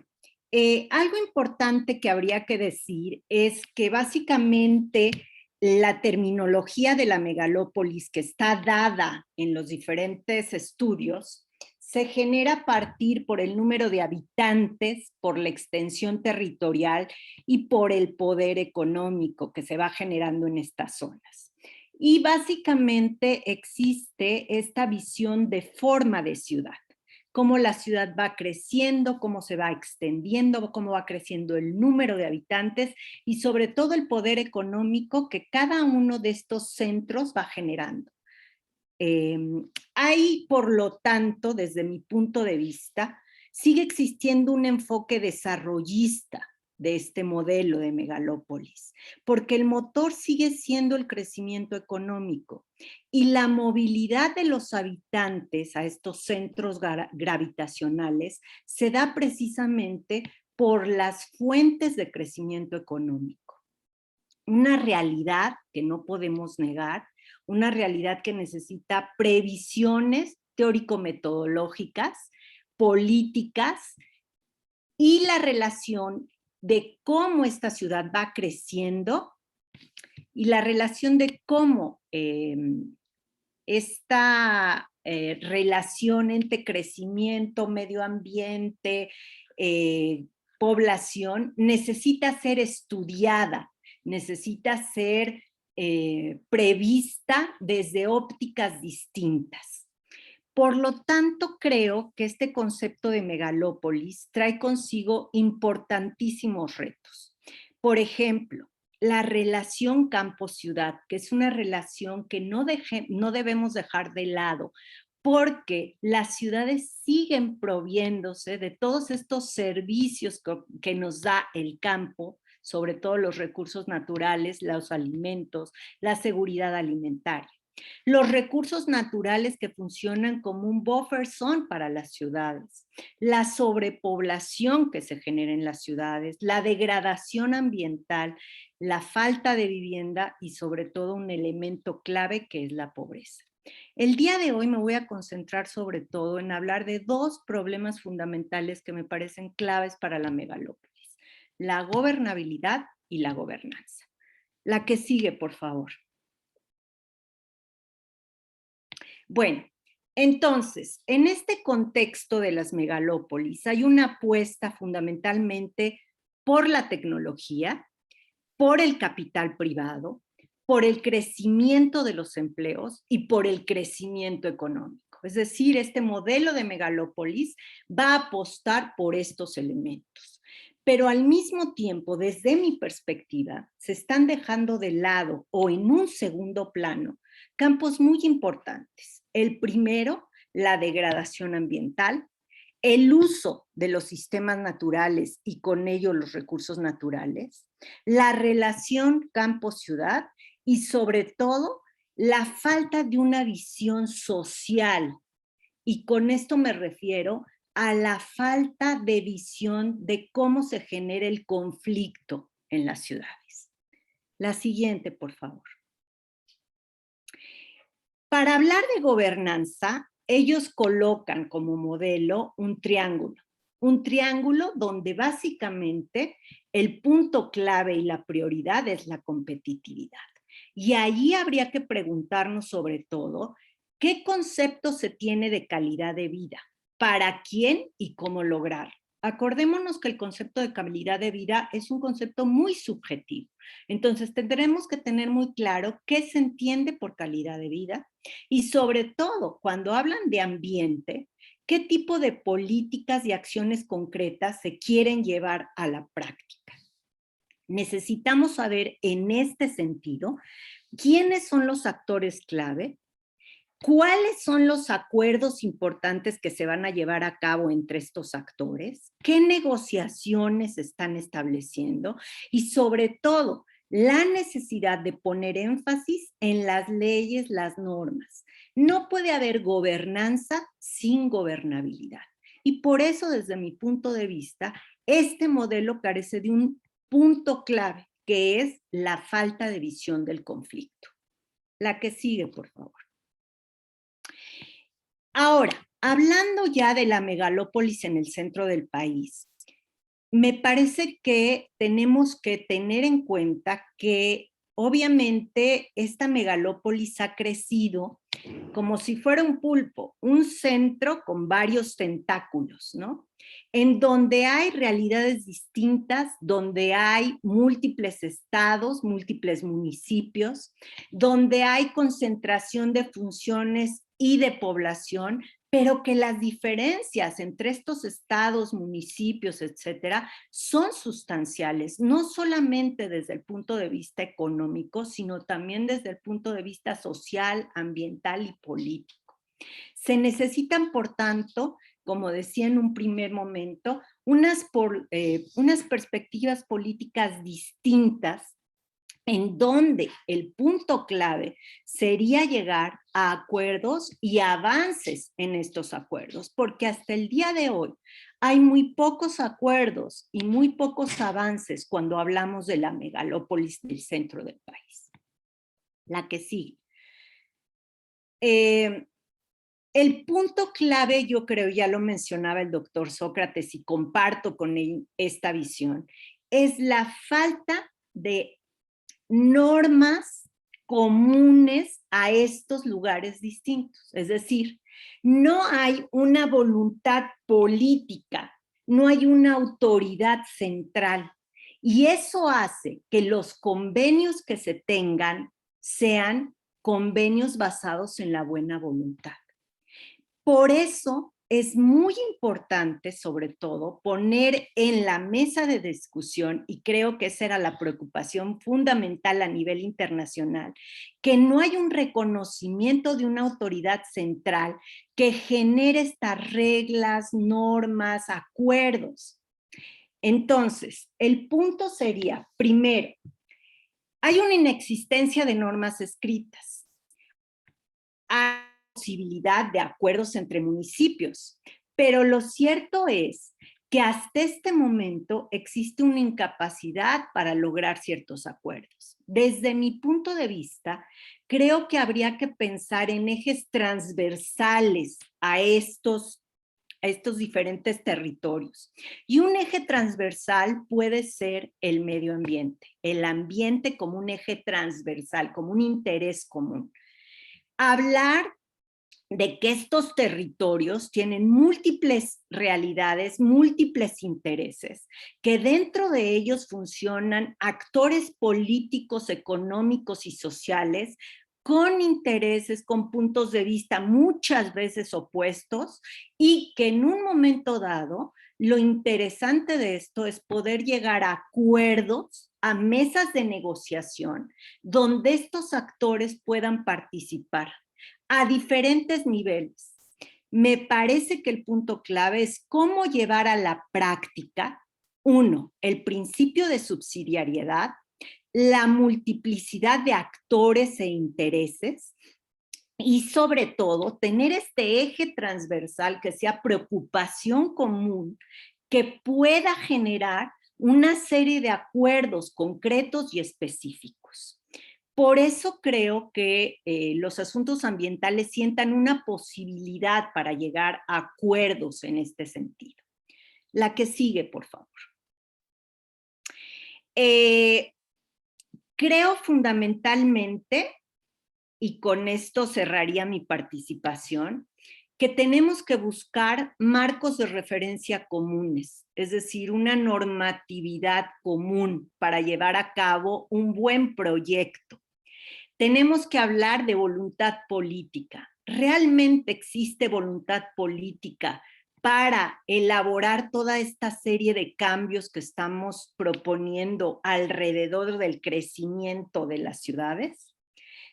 algo importante que habría que decir es que básicamente la terminología de la megalópolis que está dada en los diferentes estudios se genera a partir por el número de habitantes, por la extensión territorial y por el poder económico que se va generando en estas zonas. Y básicamente existe esta visión de forma de ciudad, cómo la ciudad va creciendo, cómo se va extendiendo, cómo va creciendo el número de habitantes y sobre todo el poder económico que cada uno de estos centros va generando. Hay, por lo tanto, desde mi punto de vista, sigue existiendo un enfoque desarrollista de este modelo de megalópolis, porque el motor sigue siendo el crecimiento económico y la movilidad de los habitantes a estos centros gravitacionales se da precisamente por las fuentes de crecimiento económico. Una realidad que no podemos negar, una realidad que necesita previsiones teórico-metodológicas, políticas y la relación de cómo esta ciudad va creciendo y la relación de cómo esta relación entre crecimiento, medio ambiente, población, necesita ser estudiada, necesita ser prevista desde ópticas distintas. Por lo tanto, creo que este concepto de megalópolis trae consigo importantísimos retos. Por ejemplo, la relación campo-ciudad, que es una relación que no debemos dejar de lado, porque las ciudades siguen proviéndose de todos estos servicios que nos da el campo, sobre todo los recursos naturales, los alimentos, la seguridad alimentaria. Los recursos naturales que funcionan como un buffer zone para las ciudades, la sobrepoblación que se genera en las ciudades, la degradación ambiental, la falta de vivienda y sobre todo un elemento clave que es la pobreza. El día de hoy me voy a concentrar sobre todo en hablar de dos problemas fundamentales que me parecen claves para la megalópolis: la gobernabilidad y la gobernanza. La que sigue, por favor. Bueno, entonces, en este contexto de las megalópolis hay una apuesta fundamentalmente por la tecnología, por el capital privado, por el crecimiento de los empleos y por el crecimiento económico. Es decir, este modelo de megalópolis va a apostar por estos elementos. Pero al mismo tiempo, desde mi perspectiva, se están dejando de lado o en un segundo plano campos muy importantes. El primero, la degradación ambiental, el uso de los sistemas naturales y con ello los recursos naturales, la relación campo-ciudad y sobre todo la falta de una visión social. Y con esto me refiero a la falta de visión de cómo se genera el conflicto en las ciudades. La siguiente, por favor. Para hablar de gobernanza, ellos colocan como modelo un triángulo donde básicamente el punto clave y la prioridad es la competitividad. Y ahí habría que preguntarnos sobre todo, ¿qué concepto se tiene de calidad de vida? ¿Para quién y cómo lograrlo? Acordémonos que el concepto de calidad de vida es un concepto muy subjetivo. Entonces tendremos que tener muy claro qué se entiende por calidad de vida y sobre todo cuando hablan de ambiente, qué tipo de políticas y acciones concretas se quieren llevar a la práctica. Necesitamos saber en este sentido quiénes son los actores clave, ¿cuáles son los acuerdos importantes que se van a llevar a cabo entre estos actores? ¿Qué negociaciones se están estableciendo? Y sobre todo, la necesidad de poner énfasis en las leyes, las normas. No puede haber gobernanza sin gobernabilidad. Y por eso, desde mi punto de vista, este modelo carece de un punto clave, que es la falta de visión del conflicto. La que sigue, por favor. Ahora, hablando ya de la megalópolis en el centro del país, me parece que tenemos que tener en cuenta que obviamente esta megalópolis ha crecido como si fuera un pulpo, un centro con varios tentáculos, ¿no? En donde hay realidades distintas, donde hay múltiples estados, múltiples municipios, donde hay concentración de funciones y de población, pero que las diferencias entre estos estados, municipios, etcétera, son sustanciales, no solamente desde el punto de vista económico, sino también desde el punto de vista social, ambiental y político. Se necesitan, por tanto, como decía en un primer momento, unas perspectivas políticas distintas en donde el punto clave sería llegar a acuerdos y avances en estos acuerdos, porque hasta el día de hoy hay muy pocos acuerdos y muy pocos avances cuando hablamos de la megalópolis del centro del país. La que sigue. El punto clave, yo creo, ya lo mencionaba el doctor Sócrates y comparto con él esta visión, es la falta de normas comunes a estos lugares distintos. Es decir, no hay una voluntad política, no hay una autoridad central. Y eso hace que los convenios que se tengan sean convenios basados en la buena voluntad. Por eso es muy importante, sobre todo, poner en la mesa de discusión, y creo que esa era la preocupación fundamental a nivel internacional, que no hay un reconocimiento de una autoridad central que genere estas reglas, normas, acuerdos. Entonces, el punto sería, primero, hay una inexistencia de normas escritas. Hay posibilidad de acuerdos entre municipios, pero lo cierto es que hasta este momento existe una incapacidad para lograr ciertos acuerdos. Desde mi punto de vista, creo que habría que pensar en ejes transversales a estos diferentes territorios. Y un eje transversal puede ser el medio ambiente, el ambiente como un eje transversal, como un interés común. Hablar de que estos territorios tienen múltiples realidades, múltiples intereses, que dentro de ellos funcionan actores políticos, económicos y sociales con intereses, con puntos de vista muchas veces opuestos, y que en un momento dado, lo interesante de esto es poder llegar a acuerdos, a mesas de negociación, donde estos actores puedan participar a diferentes niveles. Me parece que el punto clave es cómo llevar a la práctica, uno, el principio de subsidiariedad, la multiplicidad de actores e intereses, y sobre todo tener este eje transversal que sea preocupación común, que pueda generar una serie de acuerdos concretos y específicos. Por eso creo que los asuntos ambientales sientan una posibilidad para llegar a acuerdos en este sentido. La que sigue, por favor. Creo fundamentalmente, y con esto cerraría mi participación, que tenemos que buscar marcos de referencia comunes, es decir, una normatividad común para llevar a cabo un buen proyecto. Tenemos que hablar de voluntad política. ¿Realmente existe voluntad política para elaborar toda esta serie de cambios que estamos proponiendo alrededor del crecimiento de las ciudades?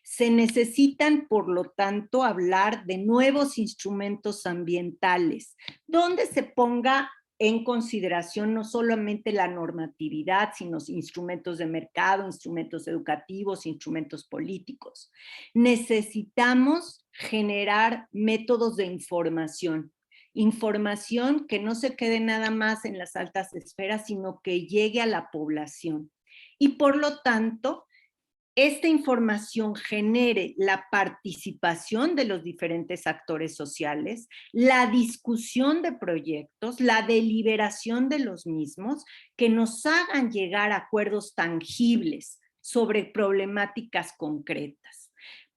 Se necesitan, por lo tanto, hablar de nuevos instrumentos ambientales, donde se ponga en consideración no solamente la normatividad, sino instrumentos de mercado, instrumentos educativos, instrumentos políticos. Necesitamos generar métodos de información que no se quede nada más en las altas esferas, sino que llegue a la población. Y por lo tanto, esta información genere la participación de los diferentes actores sociales, la discusión de proyectos, la deliberación de los mismos, que nos hagan llegar a acuerdos tangibles sobre problemáticas concretas.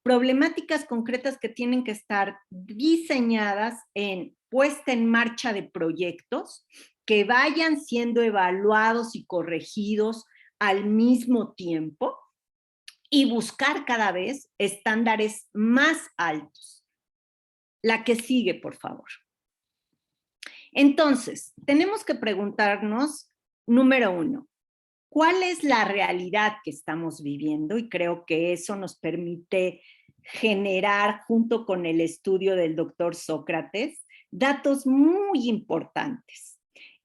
Problemáticas concretas que tienen que estar diseñadas en puesta en marcha de proyectos que vayan siendo evaluados y corregidos al mismo tiempo, y buscar cada vez estándares más altos. La que sigue, por favor. Entonces, tenemos que preguntarnos, número uno, ¿cuál es la realidad que estamos viviendo? Y creo que eso nos permite generar, junto con el estudio del doctor Sócrates, datos muy importantes.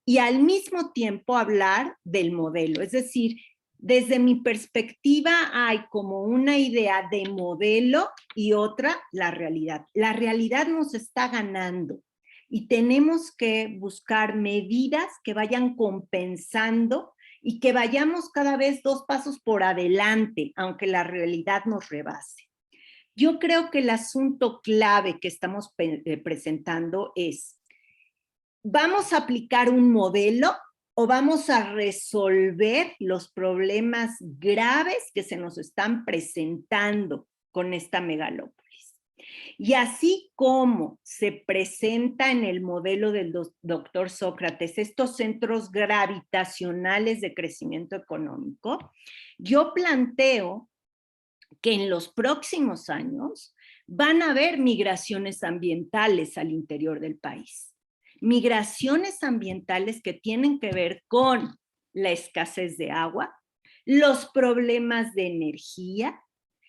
Y al mismo tiempo hablar del modelo, es decir, desde mi perspectiva hay como una idea de modelo y otra la realidad. La realidad nos está ganando y tenemos que buscar medidas que vayan compensando y que vayamos cada vez 2 pasos por adelante, aunque la realidad nos rebase. Yo creo que el asunto clave que estamos presentando es, ¿vamos a aplicar un modelo o vamos a resolver los problemas graves que se nos están presentando con esta megalópolis? Y así como se presenta en el modelo del doctor Sócrates, estos centros gravitacionales de crecimiento económico, yo planteo que en los próximos años van a haber migraciones ambientales al interior del país. Migraciones ambientales que tienen que ver con la escasez de agua, los problemas de energía,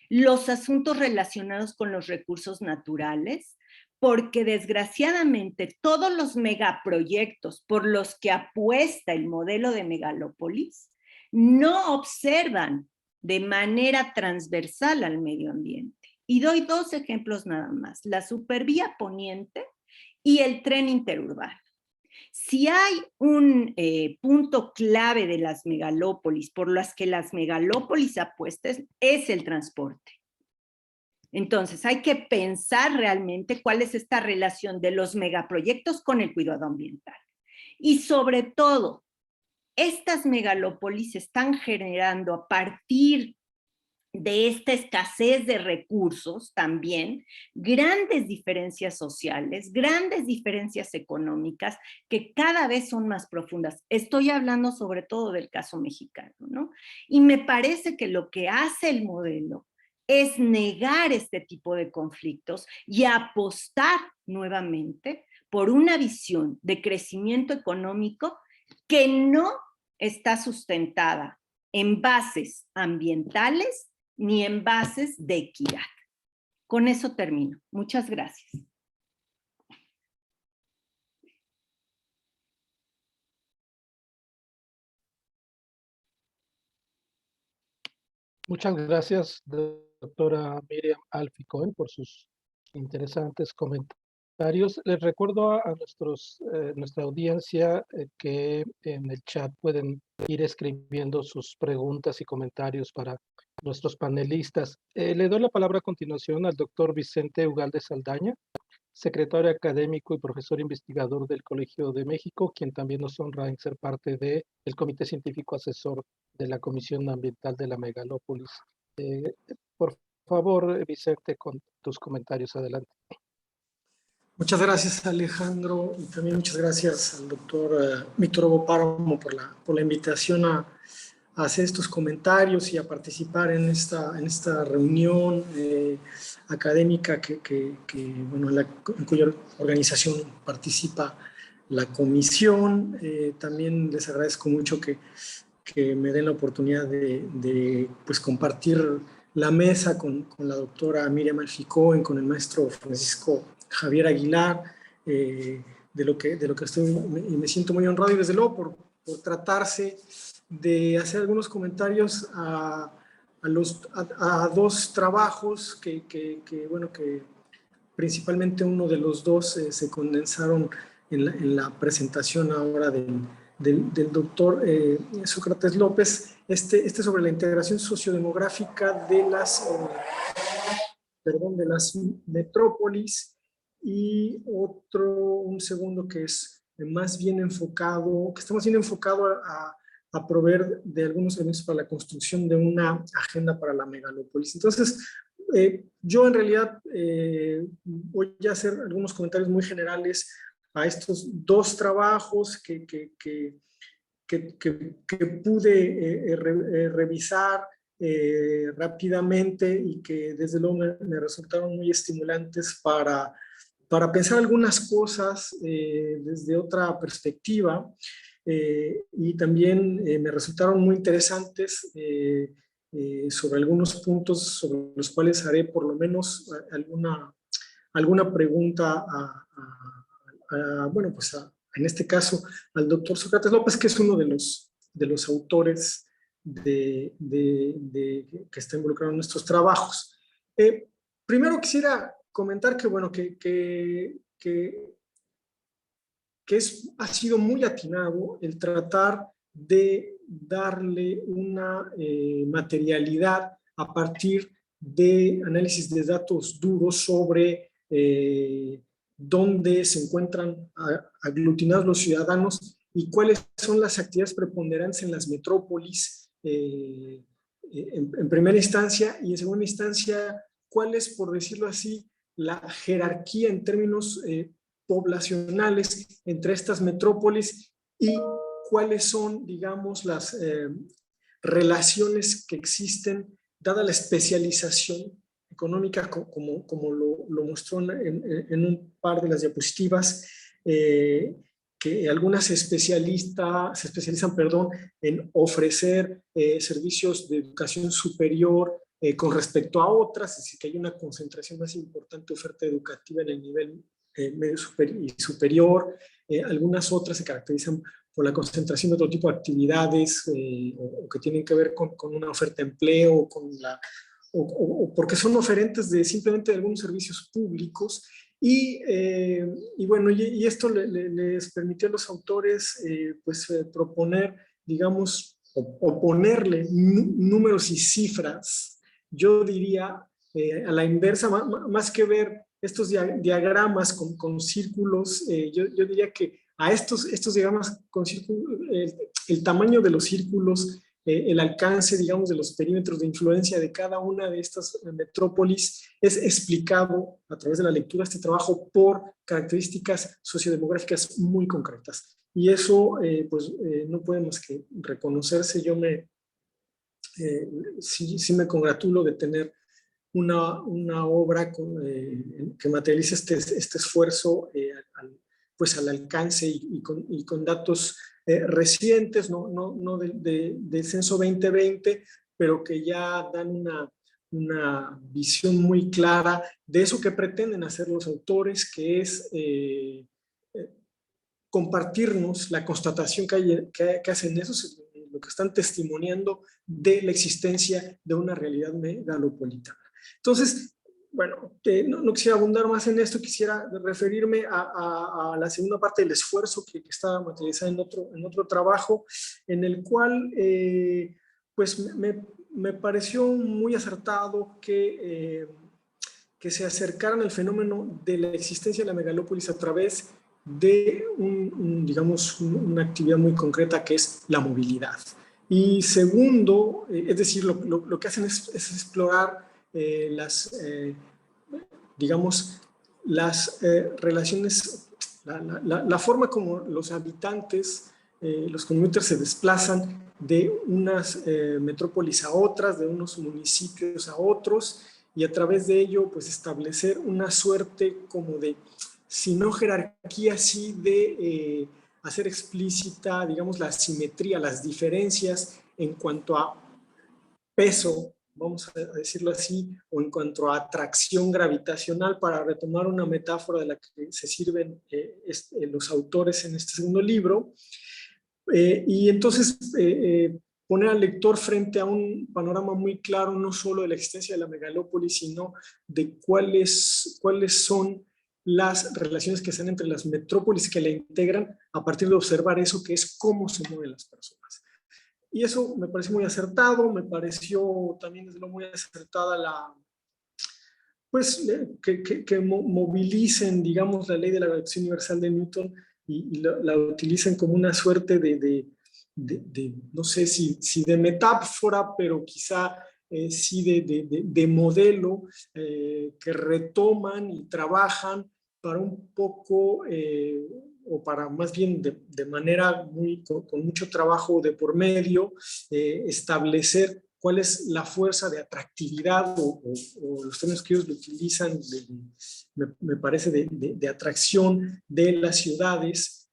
los asuntos relacionados con los recursos naturales, porque desgraciadamente todos los megaproyectos por los que apuesta el modelo de megalópolis no observan de manera transversal al medio ambiente. Y doy dos ejemplos nada más, la Supervía Poniente y el tren interurbano. Si hay un punto clave de las megalópolis, por las que las megalópolis apuestan, es el transporte. Entonces, hay que pensar realmente cuál es esta relación de los megaproyectos con el cuidado ambiental. Y sobre todo, estas megalópolis están generando a partir de esta escasez de recursos también, grandes diferencias sociales, grandes diferencias económicas que cada vez son más profundas. Estoy hablando sobre todo del caso mexicano, ¿no? Y me parece que lo que hace el modelo es negar este tipo de conflictos y apostar nuevamente por una visión de crecimiento económico que no está sustentada en bases ambientales ni en bases de equidad. Con eso termino. Muchas gracias. Muchas gracias, doctora Miriam Alfi Cohen, por sus interesantes comentarios. Les recuerdo a nuestra audiencia que en el chat pueden ir escribiendo sus preguntas y comentarios para nuestros panelistas. Le doy la palabra a continuación al doctor Vicente Ugalde Saldaña, secretario académico y profesor investigador del Colegio de México, quien también nos honra en ser parte del Comité Científico Asesor de la Comisión Ambiental de la Megalópolis. Por favor, Vicente, con tus comentarios, adelante. Muchas gracias, Alejandro, y también muchas gracias al doctor Víctor Hugo Páramo por la invitación a hacer estos comentarios y a participar en esta reunión académica bueno, en cuya organización participa la comisión. También les agradezco mucho que me den la oportunidad de pues, compartir la mesa con la doctora Miriam Alfi Cohen, con el maestro Francisco Javier Aguilar, de lo que estoy, y me siento muy honrado, y desde luego por tratarse de hacer algunos comentarios a dos trabajos que principalmente uno de los dos se condensaron en la presentación ahora del doctor Sócrates López, este sobre la integración sociodemográfica de las metrópolis, y un segundo que es más bien enfocado, que estamos bien enfocado a proveer de algunos elementos para la construcción de una agenda para la megalópolis. Entonces, yo en realidad voy a hacer algunos comentarios muy generales a estos dos trabajos que pude revisar rápidamente, y que desde luego me resultaron muy estimulantes para pensar algunas cosas desde otra perspectiva, y también me resultaron muy interesantes sobre algunos puntos sobre los cuales haré por lo menos alguna pregunta bueno, pues en este caso al doctor Sócrates López, que es uno de los autores que está involucrado en nuestros trabajos. Primero quisiera comentar que, bueno, ha sido muy atinado el tratar de darle una materialidad a partir de análisis de datos duros sobre dónde se encuentran aglutinados los ciudadanos y cuáles son las actividades preponderantes en las metrópolis en primera instancia, y en segunda instancia, cuál es, por decirlo así, la jerarquía en términos poblacionales entre estas metrópolis y cuáles son, digamos, las relaciones que existen dada la especialización económica, como lo mostró en un par de las diapositivas, que algunas se especializan en ofrecer servicios de educación superior con respecto a otras, es decir, que hay una concentración más importante de oferta educativa en el nivel medio y superior. Algunas otras se caracterizan por la concentración de otro tipo de actividades o que tienen que ver con una oferta de empleo, o porque son oferentes de simplemente de algunos servicios públicos. Y bueno, y esto les permitió a los autores proponer, digamos, o ponerle números y cifras, yo diría, a la inversa, más que ver estos diagramas con círculos, yo diría que a estos diagramas con círculos, el tamaño de los círculos, el alcance, digamos, de los perímetros de influencia de cada una de estas metrópolis es explicado a través de la lectura de este trabajo por características sociodemográficas muy concretas. Y eso, no puede más que reconocerse. Yo sí me congratulo de tener una obra que materializa este esfuerzo al alcance y con datos recientes, no del censo 2020, pero que ya dan una visión muy clara de eso que pretenden hacer los autores, que es compartirnos la constatación que hacen esos, lo que están testimoniando de la existencia de una realidad megalopolitana. Entonces, bueno, no quisiera abundar más en esto, quisiera referirme a la segunda parte del esfuerzo que está materializado en otro trabajo, en el cual me pareció muy acertado que se acercaran al fenómeno de la existencia de la megalópolis a través de digamos, una actividad muy concreta que es la movilidad. Y segundo, es decir, lo que hacen es explorar digamos, las relaciones, la forma como los habitantes, los commuters se desplazan de unas metrópolis a otras, de unos municipios a otros, y a través de ello, pues, establecer una suerte como de, si no jerarquía, sí de hacer explícita, digamos, la asimetría, las diferencias en cuanto a peso, vamos a decirlo así, o en cuanto a atracción gravitacional, para retomar una metáfora de la que se sirven los autores en este segundo libro. Y entonces poner al lector frente a un panorama muy claro, no solo de la existencia de la megalópolis, sino de cuáles son las relaciones que se dan entre las metrópolis que la integran, a partir de observar eso que es cómo se mueven las personas. Y eso me pareció muy acertado, me pareció también desde luego muy acertada que movilicen, digámos, la ley de la gravitación universal de Newton y la utilicen como una suerte no sé si de metáfora, pero quizá sí de modelo que retoman y trabajan para un poco, o para más bien de manera con mucho trabajo de por medio, establecer cuál es la fuerza de atractividad o los términos que ellos lo utilizan, me parece, de atracción de las ciudades.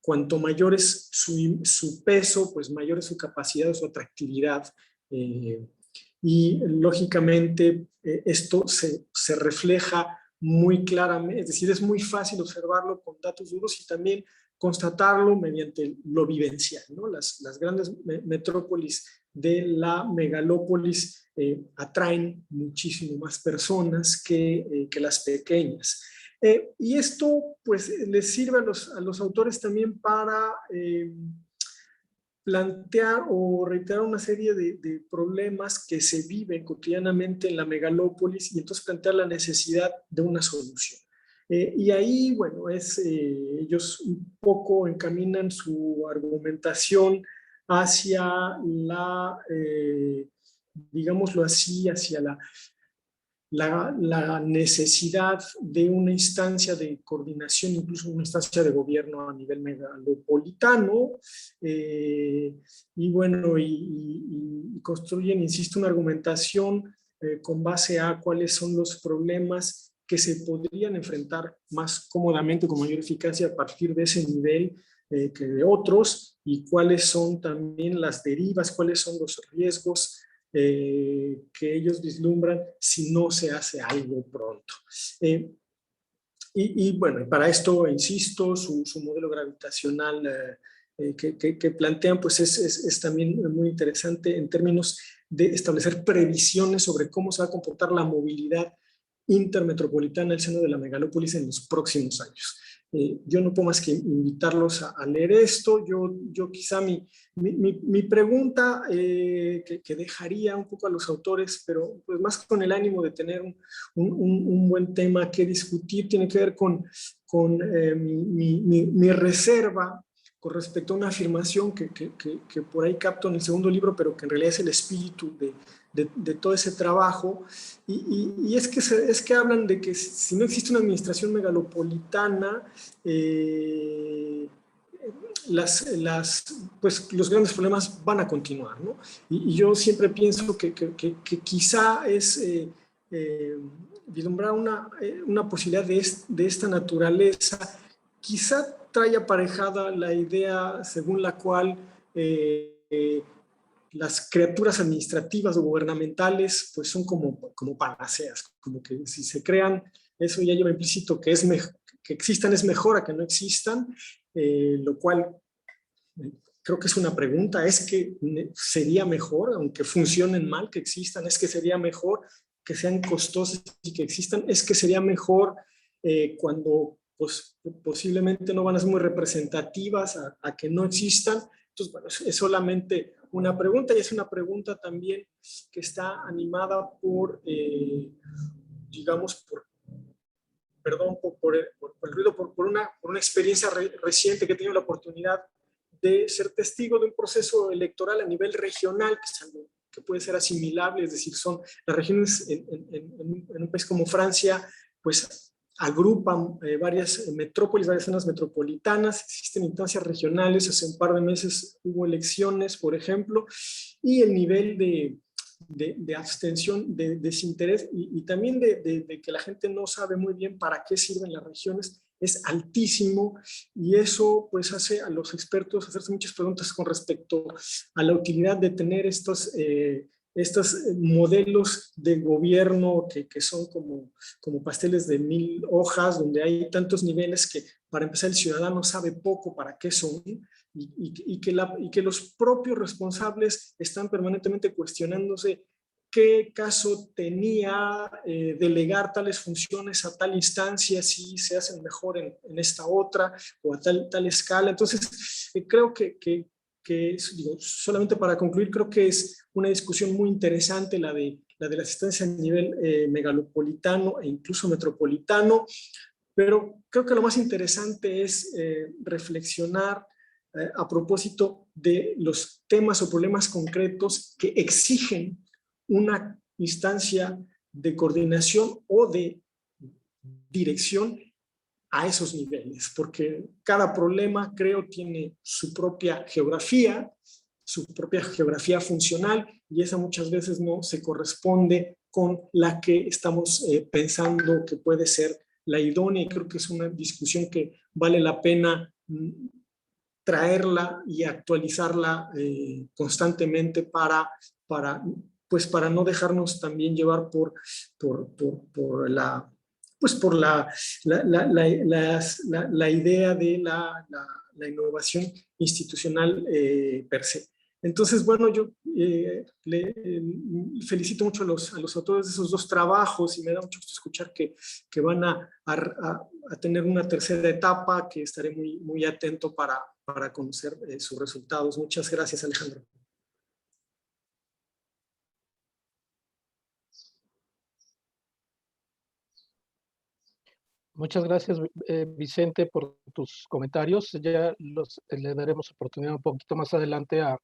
Cuanto mayor es su peso, pues mayor es su capacidad, su atractividad. Y lógicamente esto se refleja muy claramente, es decir, es muy fácil observarlo con datos duros y también constatarlo mediante lo vivencial, ¿no? Las grandes metrópolis de la megalópolis atraen muchísimo más personas que las pequeñas. Y esto, pues, les sirve a los autores también para plantear o reiterar una serie de problemas que se viven cotidianamente en la megalópolis y entonces plantear la necesidad de una solución. Y ahí, bueno, ellos un poco encaminan su argumentación hacia la, digámoslo así, hacia la necesidad de una instancia de coordinación, incluso una instancia de gobierno a nivel megalopolitano, y bueno, y construyen, insisto, una argumentación con base a cuáles son los problemas que se podrían enfrentar más cómodamente, con mayor eficacia a partir de ese nivel que de otros, y cuáles son también las derivas, cuáles son los riesgos que ellos vislumbran si no se hace algo pronto. Y bueno, para esto, insisto, su modelo gravitacional que plantean pues es también muy interesante en términos de establecer previsiones sobre cómo se va a comportar la movilidad intermetropolitana en el seno de la megalópolis en los próximos años. Yo no puedo más que invitarlos a leer esto. Yo quizá mi pregunta que dejaría un poco a los autores, pero pues más con el ánimo de tener un buen tema que discutir, tiene que ver con mi reserva con respecto a una afirmación que por ahí capto en el segundo libro, pero que en realidad es el espíritu de todo ese trabajo, y es que hablan de que si no existe una administración megalopolitana, pues los grandes problemas van a continuar, ¿no? Y yo siempre pienso que quizá es vislumbrar una posibilidad de esta naturaleza. Quizá trae aparejada la idea según la cual las criaturas administrativas o gubernamentales pues son como panaceas, como que si se crean, eso ya lleva implícito que existan es mejor a que no existan, lo cual creo que es una pregunta. ¿Es que sería mejor, aunque funcionen mal, que existan? ¿Es que sería mejor que sean costosas y que existan? ¿Es que sería mejor cuando pues, posiblemente no van a ser muy representativas a que no existan? Entonces, bueno, es solamente una pregunta, y es una pregunta también que está animada por, digamos, por el ruido, por una experiencia reciente que he tenido la oportunidad de ser testigo de un proceso electoral a nivel regional, que es algo que puede ser asimilable, es decir, son las regiones en un país como Francia, pues agrupan varias metrópolis, varias zonas metropolitanas, existen instancias regionales, hace un par de meses hubo elecciones, por ejemplo, y el nivel de abstención, de desinterés y también de que la gente no sabe muy bien para qué sirven las regiones es altísimo, y eso pues hace a los expertos hacerse muchas preguntas con respecto a la utilidad de tener estos modelos de gobierno que son como pasteles de 1000 hojas, donde hay tantos niveles que para empezar el ciudadano sabe poco para qué son, y que los propios responsables están permanentemente cuestionándose qué caso tenía delegar tales funciones a tal instancia si se hacen mejor en esta otra o a tal escala. Entonces, creo que digo, solamente para concluir, creo que es una discusión muy interesante la de la asistencia a nivel megalopolitano e incluso metropolitano, pero creo que lo más interesante es reflexionar a propósito de los temas o problemas concretos que exigen una instancia de coordinación o de dirección a esos niveles, porque cada problema, creo, tiene su propia geografía funcional, y esa muchas veces no se corresponde con la que estamos pensando que puede ser la idónea, y creo que es una discusión que vale la pena traerla y actualizarla constantemente para no dejarnos también llevar por la idea de la innovación institucional per se. Entonces, bueno, yo felicito mucho a los autores de esos dos trabajos y me da mucho gusto escuchar que van a tener una tercera etapa, que estaré muy atento para conocer sus resultados. Muchas gracias, Alejandro. Muchas gracias, Vicente, por tus comentarios. Ya le daremos oportunidad un poquito más adelante a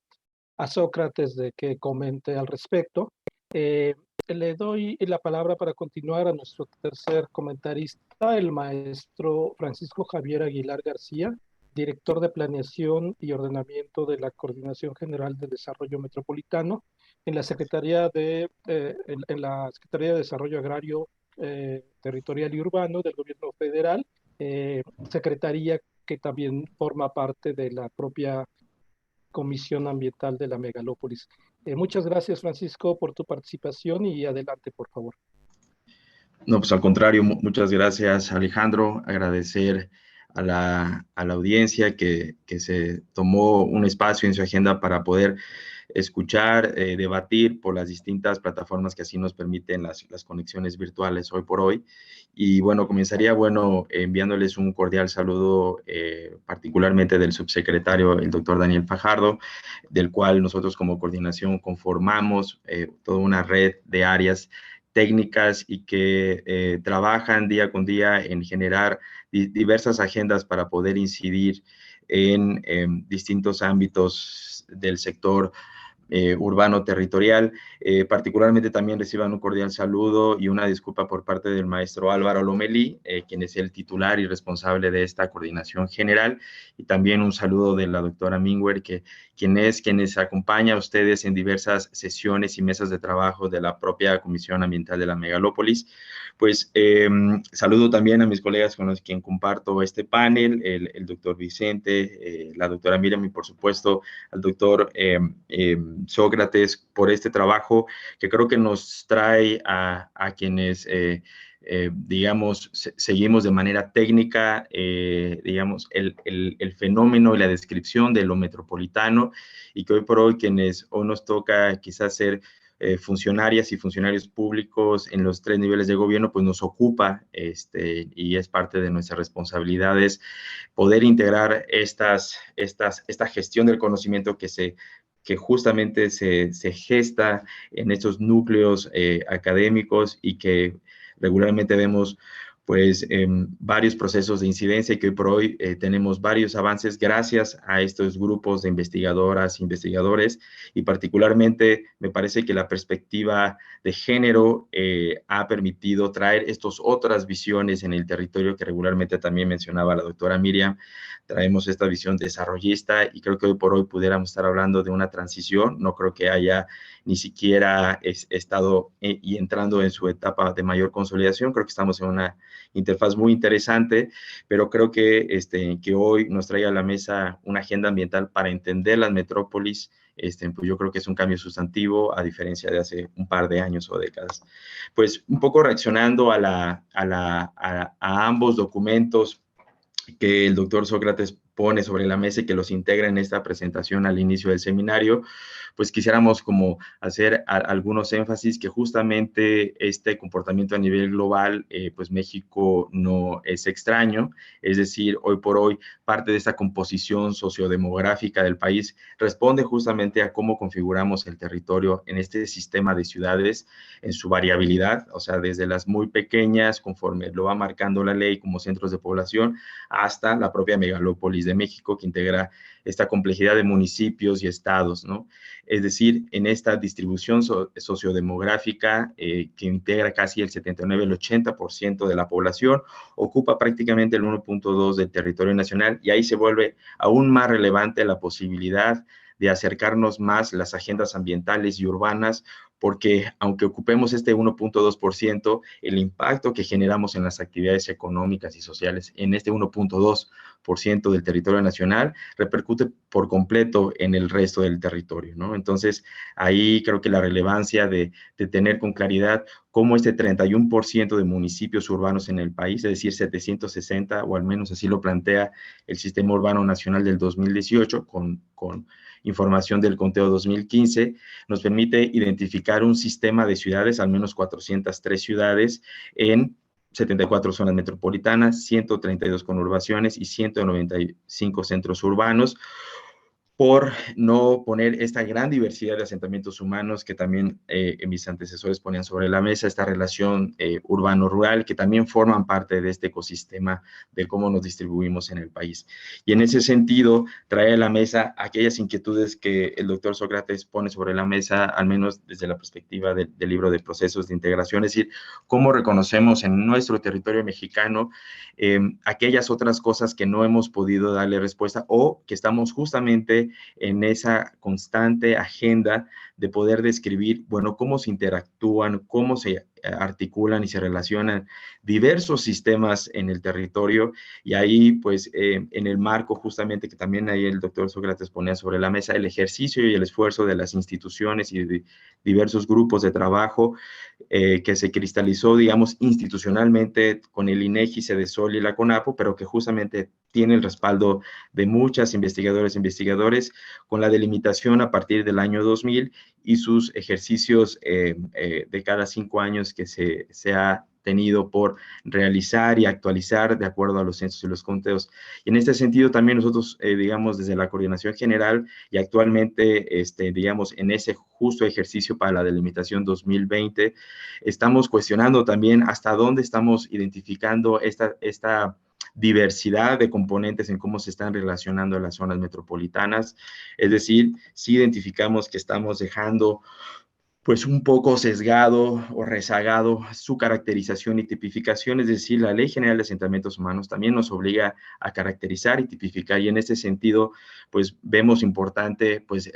Sócrates de que comente al respecto. Le doy la palabra para continuar a nuestro tercer comentarista, el maestro Francisco Javier Aguilar García, director de Planeación y Ordenamiento de la Coordinación General de Desarrollo Metropolitano en la Secretaría de Desarrollo Agrario, Territorial y Urbano del Gobierno Federal, secretaría que también forma parte de la propia Comisión Ambiental de la Megalópolis. Muchas gracias, Francisco, por tu participación y adelante, por favor. No, pues al contrario, muchas gracias, Alejandro. Agradecer a la audiencia que se tomó un espacio en su agenda para poder escuchar, debatir por las distintas plataformas que así nos permiten las conexiones virtuales hoy por hoy. Y bueno, comenzaría, enviándoles un cordial saludo, particularmente del subsecretario, el doctor Daniel Fajardo, del cual nosotros como coordinación conformamos toda una red de áreas técnicas y que trabajan día con día en generar diversas agendas para poder incidir en distintos ámbitos del sector urbano territorial. Particularmente también reciban un cordial saludo y una disculpa por parte del maestro Álvaro Lomelí, quien es el titular y responsable de esta coordinación general, y también un saludo de la doctora Mingwer, quienes acompaña a ustedes en diversas sesiones y mesas de trabajo de la propia Comisión Ambiental de la Megalópolis. Pues saludo también a mis colegas con los que comparto este panel, el doctor Vicente, la doctora Miriam y por supuesto al doctor Sócrates, por este trabajo que creo que nos trae a quienes, digamos, seguimos de manera técnica, digamos, el fenómeno y la descripción de lo metropolitano, y que hoy por hoy quienes hoy nos toca quizás ser funcionarias y funcionarios públicos en los 3 niveles de gobierno, pues nos ocupa y es parte de nuestras responsabilidades poder integrar esta gestión del conocimiento que justamente se gesta en estos núcleos académicos y que regularmente vemos pues varios procesos de incidencia y que hoy por hoy tenemos varios avances gracias a estos grupos de investigadoras, investigadores, y particularmente me parece que la perspectiva de género ha permitido traer estas otras visiones en el territorio que regularmente también mencionaba la doctora Miriam. Traemos esta visión desarrollista y creo que hoy por hoy pudiéramos estar hablando de una transición. No creo que haya ni siquiera estado y entrando en su etapa de mayor consolidación. Creo que estamos en una interfaz muy interesante, pero creo que hoy nos trae a la mesa una agenda ambiental para entender las metrópolis. Pues yo creo que es un cambio sustantivo a diferencia de hace un par de años o décadas. Pues un poco reaccionando a ambos documentos que el doctor Sócrates pone sobre la mesa y que los integra en esta presentación al inicio del seminario, pues quisiéramos como hacer algunos énfasis que justamente este comportamiento a nivel global, pues México no es extraño, es decir, hoy por hoy parte de esta composición sociodemográfica del país responde justamente a cómo configuramos el territorio en este sistema de ciudades en su variabilidad, o sea, desde las muy pequeñas, conforme lo va marcando la ley como centros de población, hasta la propia megalópolis de México, que integra esta complejidad de municipios y estados, ¿no? Es decir, en esta distribución sociodemográfica que integra casi el 79, el 80% de la población, ocupa prácticamente el 1.2 del territorio nacional, y ahí se vuelve aún más relevante la posibilidad de acercarnos más las agendas ambientales y urbanas, porque aunque ocupemos este 1.2%, el impacto que generamos en las actividades económicas y sociales en este 1.2% del territorio nacional repercute por completo en el resto del territorio, ¿no? Entonces, ahí creo que la relevancia de tener con claridad cómo este 31% de municipios urbanos en el país, es decir, 760, o al menos así lo plantea el Sistema Urbano Nacional del 2018, con información del conteo 2015, nos permite identificar un sistema de ciudades, al menos 403 ciudades, en 74 zonas metropolitanas, 132 conurbaciones y 195 centros urbanos, por no poner esta gran diversidad de asentamientos humanos que también mis antecesores ponían sobre la mesa, esta relación urbano-rural, que también forman parte de este ecosistema de cómo nos distribuimos en el país. Y en ese sentido, trae a la mesa aquellas inquietudes que el doctor Sócrates pone sobre la mesa, al menos desde la perspectiva del libro de procesos de integración, es decir, cómo reconocemos en nuestro territorio mexicano aquellas otras cosas que no hemos podido darle respuesta o que estamos justamente en esa constante agenda de poder describir, bueno, cómo se interactúan, cómo se articulan y se relacionan diversos sistemas en el territorio, y ahí, pues, en el marco justamente que también ahí el doctor Sócrates ponía sobre la mesa, el ejercicio y el esfuerzo de las instituciones y de diversos grupos de trabajo que se cristalizó, digamos, institucionalmente con el INEGI, CEDESOL y la CONAPO, pero que justamente tiene el respaldo de muchas investigadores e investigadores, con la delimitación a partir del año 2000 y sus ejercicios de cada 5 años que se ha tenido por realizar y actualizar de acuerdo a los censos y los conteos. Y en este sentido también nosotros, digamos, desde la Coordinación General y actualmente, digamos, en ese justo ejercicio para la delimitación 2020, estamos cuestionando también hasta dónde estamos identificando esta diversidad de componentes en cómo se están relacionando las zonas metropolitanas. Es decir, si identificamos que estamos dejando pues un poco sesgado o rezagado su caracterización y tipificación, es decir, la Ley General de Asentamientos Humanos también nos obliga a caracterizar y tipificar, y en este sentido, pues vemos importante, pues,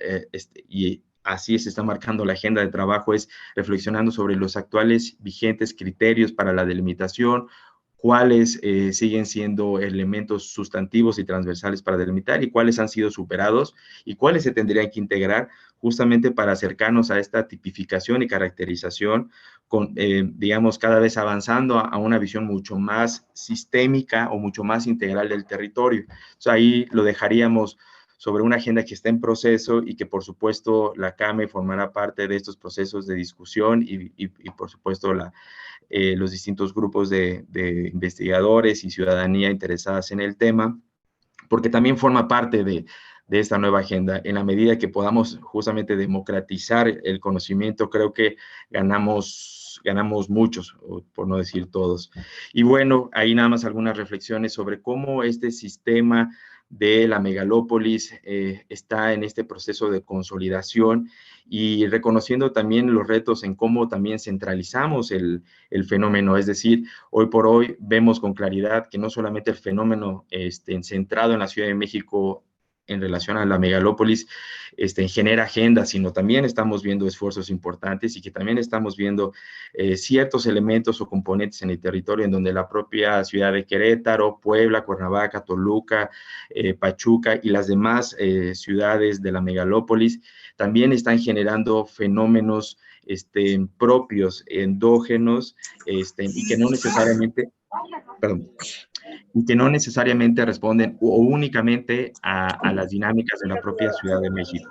y así se está marcando la agenda de trabajo, es reflexionando sobre los actuales vigentes criterios para la delimitación, cuáles siguen siendo elementos sustantivos y transversales para delimitar y cuáles han sido superados y cuáles se tendrían que integrar justamente para acercarnos a esta tipificación y caracterización, con, digamos, cada vez avanzando a una visión mucho más sistémica o mucho más integral del territorio. Entonces, ahí lo dejaríamos sobre una agenda que está en proceso y que, por supuesto, la CAME formará parte de estos procesos de discusión y por supuesto, los distintos grupos de investigadores y ciudadanía interesadas en el tema, porque también forma parte de esta nueva agenda. En la medida que podamos justamente democratizar el conocimiento, creo que ganamos muchos, por no decir todos. Y bueno, ahí nada más algunas reflexiones sobre cómo este sistema de la megalópolis está en este proceso de consolidación y reconociendo también los retos en cómo también centralizamos el fenómeno. Es decir, hoy por hoy vemos con claridad que no solamente el fenómeno centrado en la Ciudad de México en relación a la megalópolis genera agenda, sino también estamos viendo esfuerzos importantes y que también estamos viendo ciertos elementos o componentes en el territorio en donde la propia ciudad de Querétaro, Puebla, Cuernavaca, Toluca, Pachuca y las demás ciudades de la megalópolis también están generando fenómenos propios, endógenos, y que no necesariamente, perdón, y que no necesariamente responden o únicamente a las dinámicas de la propia Ciudad de México.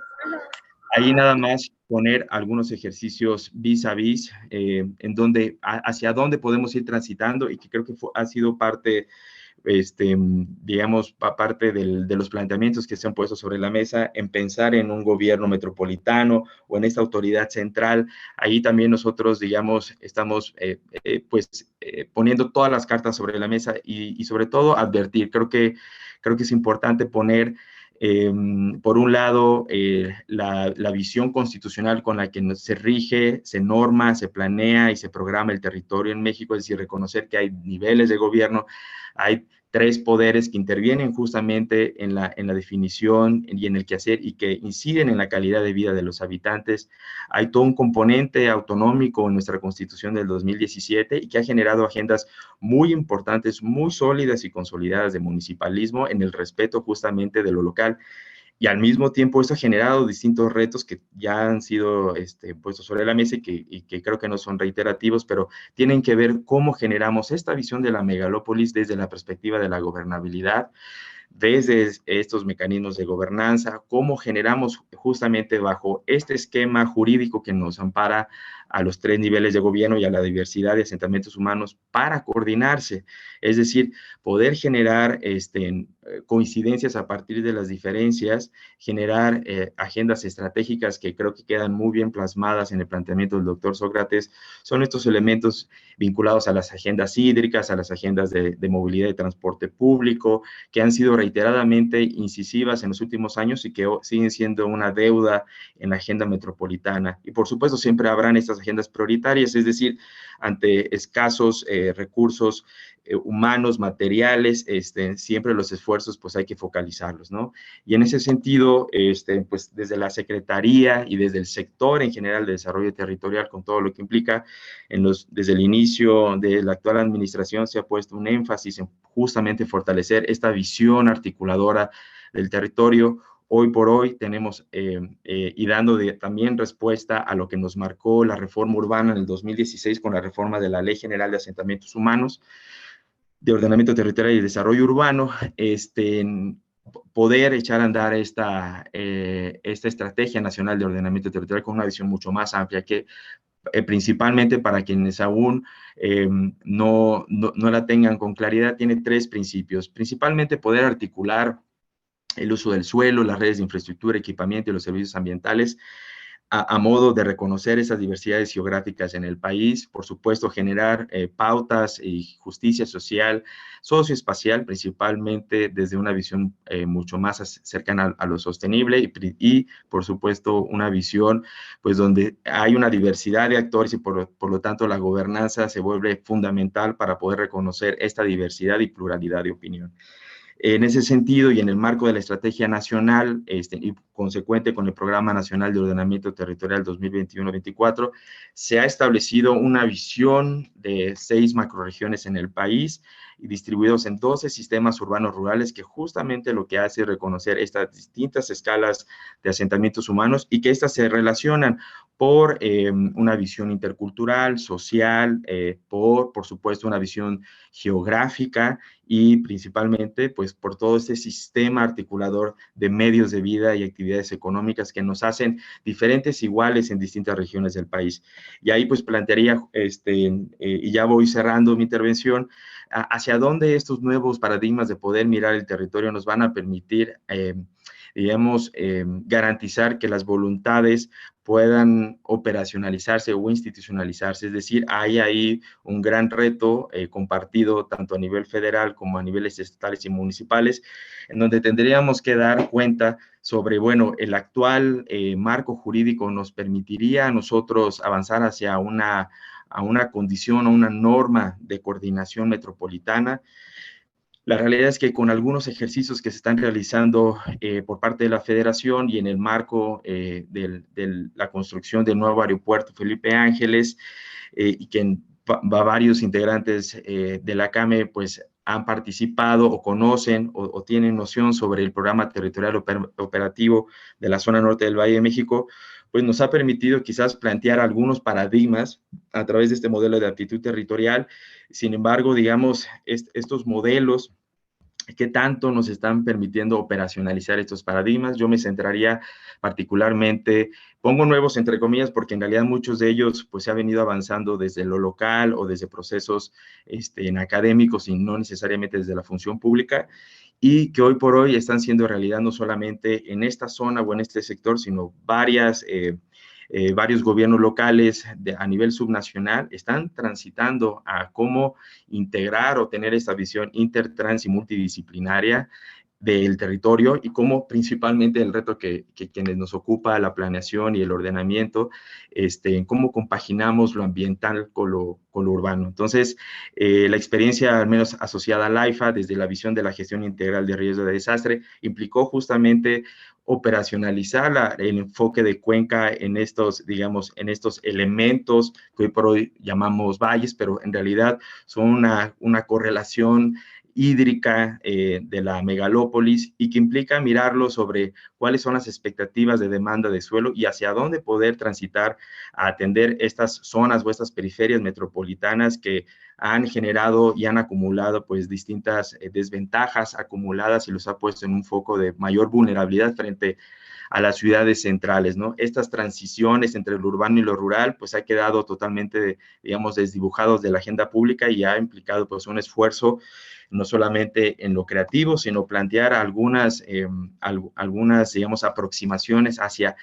Ahí nada más poner algunos ejercicios vis a vis, en donde, hacia dónde podemos ir transitando y que creo que ha sido parte, digamos, parte de los planteamientos que se han puesto sobre la mesa en pensar en un gobierno metropolitano o en esta autoridad central. Ahí también nosotros, digamos, estamos poniendo todas las cartas sobre la mesa y sobre todo advertir. Creo que es importante poner por un lado, la visión constitucional con la que se rige, se norma, se planea y se programa el territorio en México, es decir, reconocer que hay niveles de gobierno, hay 3 poderes que intervienen justamente en la definición y en el quehacer y que inciden en la calidad de vida de los habitantes. Hay todo un componente autonómico en nuestra Constitución del 2017 y que ha generado agendas muy importantes, muy sólidas y consolidadas de municipalismo en el respeto justamente de lo local. Y al mismo tiempo esto ha generado distintos retos que ya han sido puestos sobre la mesa y que creo que no son reiterativos, pero tienen que ver cómo generamos esta visión de la megalópolis desde la perspectiva de la gobernabilidad, desde estos mecanismos de gobernanza, cómo generamos justamente bajo este esquema jurídico que nos ampara a los 3 niveles de gobierno y a la diversidad de asentamientos humanos para coordinarse, es decir, poder generar coincidencias a partir de las diferencias, generar agendas estratégicas que creo que quedan muy bien plasmadas en el planteamiento del doctor Sócrates. Son estos elementos vinculados a las agendas hídricas, a las agendas de movilidad y transporte público, que han sido reiteradamente incisivas en los últimos años y que siguen siendo una deuda en la agenda metropolitana. Y por supuesto siempre habrán estas agendas prioritarias, es decir, ante escasos recursos humanos, materiales, siempre los esfuerzos pues hay que focalizarlos, ¿no? Y en ese sentido, pues desde la Secretaría y desde el sector en general de desarrollo territorial, con todo lo que implica, desde el inicio de la actual administración se ha puesto un énfasis en justamente fortalecer esta visión articuladora del territorio. Hoy por hoy tenemos, y dando también respuesta a lo que nos marcó la reforma urbana en el 2016 con la reforma de la Ley General de Asentamientos Humanos, de Ordenamiento Territorial y Desarrollo Urbano, poder echar a andar esta Estrategia Nacional de Ordenamiento Territorial con una visión mucho más amplia que principalmente para quienes aún no la tengan con claridad, tiene 3 principios. Principalmente poder articular el uso del suelo, las redes de infraestructura, equipamiento y los servicios ambientales a modo de reconocer esas diversidades geográficas en el país, por supuesto generar pautas y justicia social, socioespacial, principalmente desde una visión mucho más cercana a lo sostenible y, por supuesto, una visión pues donde hay una diversidad de actores y por lo tanto la gobernanza se vuelve fundamental para poder reconocer esta diversidad y pluralidad de opinión. En ese sentido, y en el marco de la Estrategia Nacional y consecuente con el Programa Nacional de Ordenamiento Territorial 2021-24, se ha establecido una visión de 6 macrorregiones en el país y distribuidos en 12 sistemas urbanos rurales que justamente lo que hace es reconocer estas distintas escalas de asentamientos humanos y que estas se relacionan por una visión intercultural, social, por supuesto, una visión geográfica y principalmente pues por todo este sistema articulador de medios de vida y actividades económicas que nos hacen diferentes iguales en distintas regiones del país. Y ahí pues plantearía, y ya voy cerrando mi intervención, hacia dónde estos nuevos paradigmas de poder mirar el territorio nos van a permitir, digamos, garantizar que las voluntades puedan operacionalizarse o institucionalizarse, es decir, hay ahí un gran reto compartido tanto a nivel federal como a niveles estatales y municipales, en donde tendríamos que dar cuenta sobre, bueno, el actual marco jurídico nos permitiría a nosotros avanzar hacia una condición o una norma de coordinación metropolitana. La realidad es que con algunos ejercicios que se están realizando por parte de la Federación y en el marco de la construcción del nuevo aeropuerto Felipe Ángeles, y que varios integrantes de la CAME pues han participado o conocen o tienen noción sobre el programa territorial operativo de la zona norte del Valle de México, pues nos ha permitido quizás plantear algunos paradigmas a través de este modelo de aptitud territorial. Sin embargo, digamos, estos modelos, ¿qué tanto nos están permitiendo operacionalizar estos paradigmas? Yo me centraría particularmente, pongo nuevos entre comillas, porque en realidad muchos de ellos pues se ha venido avanzando desde lo local o desde procesos en académicos y no necesariamente desde la función pública, y que hoy por hoy están siendo realidad no solamente en esta zona o en este sector, sino varios gobiernos locales a nivel subnacional están transitando a cómo integrar o tener esta visión intertrans y multidisciplinaria del territorio y cómo principalmente el reto que quienes nos ocupa la planeación y el ordenamiento, en cómo compaginamos lo ambiental con lo urbano. Entonces, la experiencia, al menos asociada al AIFA, desde la visión de la gestión integral de riesgo de desastre, implicó justamente operacionalizar el enfoque de Cuenca en estos, digamos, en estos elementos que hoy por hoy llamamos valles, pero en realidad son una correlación hídrica de la megalópolis y que implica mirarlo sobre cuáles son las expectativas de demanda de suelo y hacia dónde poder transitar a atender estas zonas o estas periferias metropolitanas que han generado y han acumulado pues distintas desventajas acumuladas y los ha puesto en un foco de mayor vulnerabilidad frente a las ciudades centrales, ¿no? Estas transiciones entre lo urbano y lo rural, pues ha quedado totalmente, digamos, desdibujados de la agenda pública y ha implicado, pues, un esfuerzo no solamente en lo creativo, sino plantear algunas, digamos, aproximaciones hacia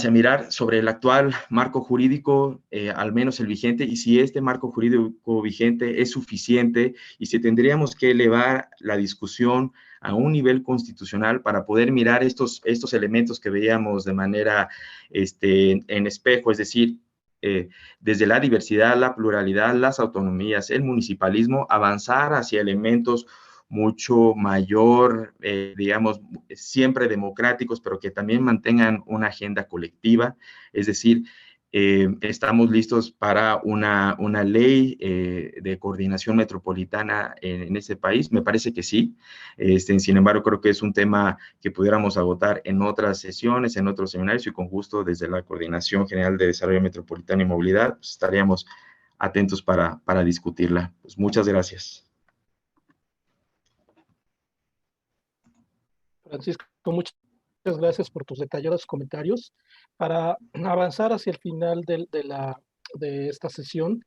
mirar sobre el actual marco jurídico, al menos el vigente, y si este marco jurídico vigente es suficiente y si tendríamos que elevar la discusión a un nivel constitucional para poder mirar estos elementos que veíamos de manera en espejo, es decir, desde la diversidad, la pluralidad, las autonomías, el municipalismo, avanzar hacia elementos mucho mayor, digamos, siempre democráticos, pero que también mantengan una agenda colectiva. Es decir, estamos listos para una ley de coordinación metropolitana en ese país. Me parece que sí. Sin embargo, creo que es un tema que pudiéramos agotar en otras sesiones, en otros seminarios y con gusto desde la Coordinación General de Desarrollo Metropolitano y Movilidad, pues, estaríamos atentos para discutirla. Pues muchas gracias. Francisco, muchas gracias por tus detallados comentarios. Para avanzar hacia el final de esta sesión,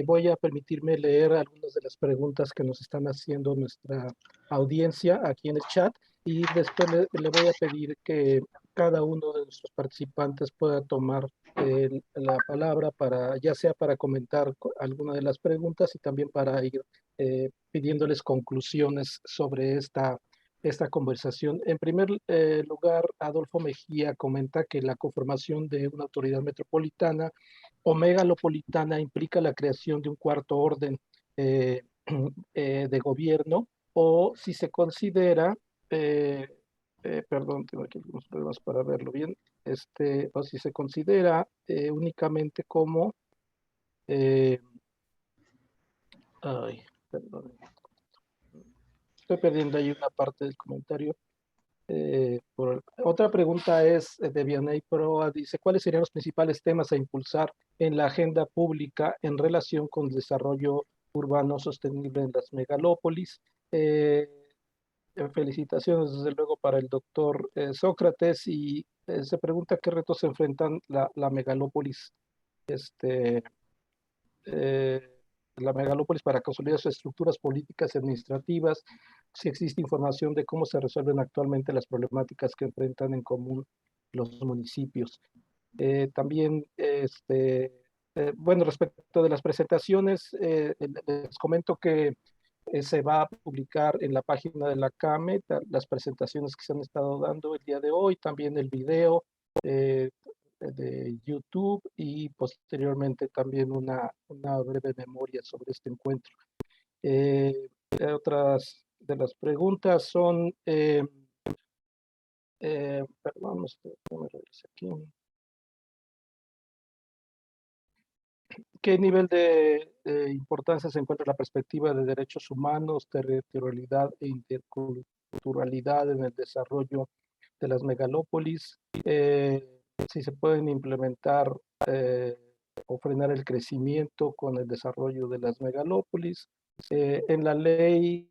voy a permitirme leer algunas de las preguntas que nos están haciendo nuestra audiencia aquí en el chat y después le voy a pedir que cada uno de nuestros participantes pueda tomar la palabra para, ya sea para comentar alguna de las preguntas y también para ir pidiéndoles conclusiones sobre esta conversación. En primer lugar, Adolfo Mejía comenta que la conformación de una autoridad metropolitana o megalopolitana implica la creación de un cuarto orden de gobierno, o si se considera, perdón, tengo aquí algunos problemas para verlo bien, o si se considera únicamente como, ay, perdón, estoy perdiendo ahí una parte del comentario. Otra pregunta es de Vianey Proa, dice, ¿cuáles serían los principales temas a impulsar en la agenda pública en relación con el desarrollo urbano sostenible en las megalópolis? Felicitaciones desde luego para el doctor Sócrates, y se pregunta qué retos se enfrentan la megalópolis, este, eh, la megalópolis para consolidar sus estructuras políticas y administrativas, si existe información de cómo se resuelven actualmente las problemáticas que enfrentan en común los municipios. También, bueno, respecto de las presentaciones, les comento que se va a publicar en la página de la CAME las presentaciones que se han estado dando el día de hoy, también el video de YouTube y posteriormente también una breve memoria sobre este encuentro. Otras de las preguntas son, perdón, me regreso aquí. ¿Qué nivel de importancia se encuentra la perspectiva de derechos humanos, territorialidad e interculturalidad en el desarrollo de las megalópolis? Si se pueden implementar o frenar el crecimiento con el desarrollo de las megalópolis. En la ley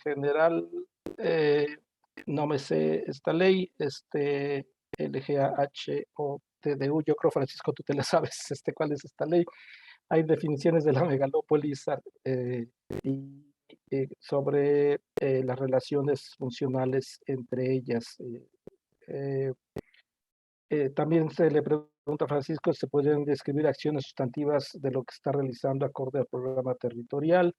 general, no me sé esta ley, LGHOTDU, yo creo, Francisco, tú te la sabes, ¿cuál es esta ley? Hay definiciones de la megalópolis y sobre las relaciones funcionales entre ellas. También se le pregunta a Francisco, ¿se podrían describir acciones sustantivas de lo que está realizando acorde al programa territorial?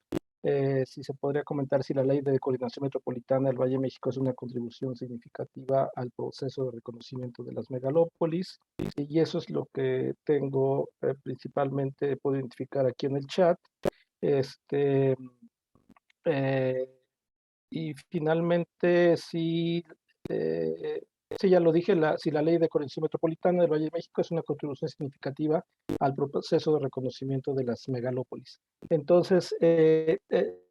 Si se podría comentar si la ley de coordinación metropolitana del Valle de México es una contribución significativa al proceso de reconocimiento de las megalópolis. Y eso es lo que tengo principalmente, puedo identificar aquí en el chat. Y finalmente, sí, sí, ya lo dije, si la ley de coordinación metropolitana del Valle de México es una contribución significativa al proceso de reconocimiento de las megalópolis. Entonces,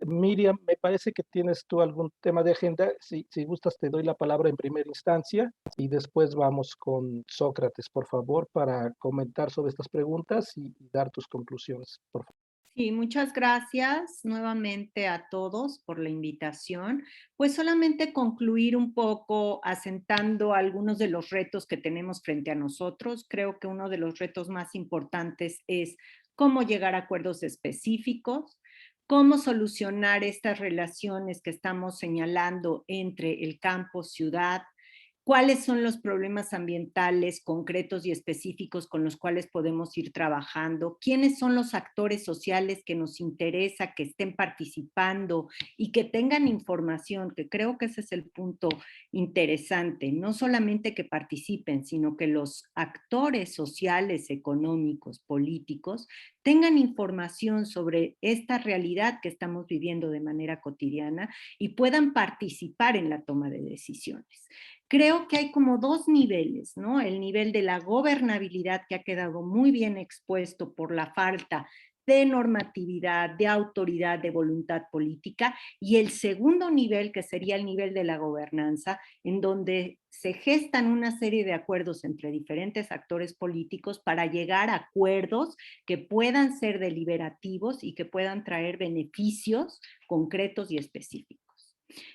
Miriam, me parece que tienes tú algún tema de agenda. Si gustas, te doy la palabra en primera instancia y después vamos con Sócrates, por favor, para comentar sobre estas preguntas y dar tus conclusiones, por favor. Sí, muchas gracias nuevamente a todos por la invitación. Pues solamente concluir un poco asentando algunos de los retos que tenemos frente a nosotros. Creo que uno de los retos más importantes es cómo llegar a acuerdos específicos, cómo solucionar estas relaciones que estamos señalando entre el campo, ciudad, cuáles son los problemas ambientales concretos y específicos con los cuales podemos ir trabajando, quiénes son los actores sociales que nos interesa que estén participando y que tengan información, que creo que ese es el punto interesante, no solamente que participen, sino que los actores sociales, económicos, políticos, tengan información sobre esta realidad que estamos viviendo de manera cotidiana y puedan participar en la toma de decisiones. Creo que hay como dos niveles, ¿no? El nivel de la gobernabilidad, que ha quedado muy bien expuesto por la falta de normatividad, de autoridad, de voluntad política, y el segundo nivel, que sería el nivel de la gobernanza, en donde se gestan una serie de acuerdos entre diferentes actores políticos para llegar a acuerdos que puedan ser deliberativos y que puedan traer beneficios concretos y específicos.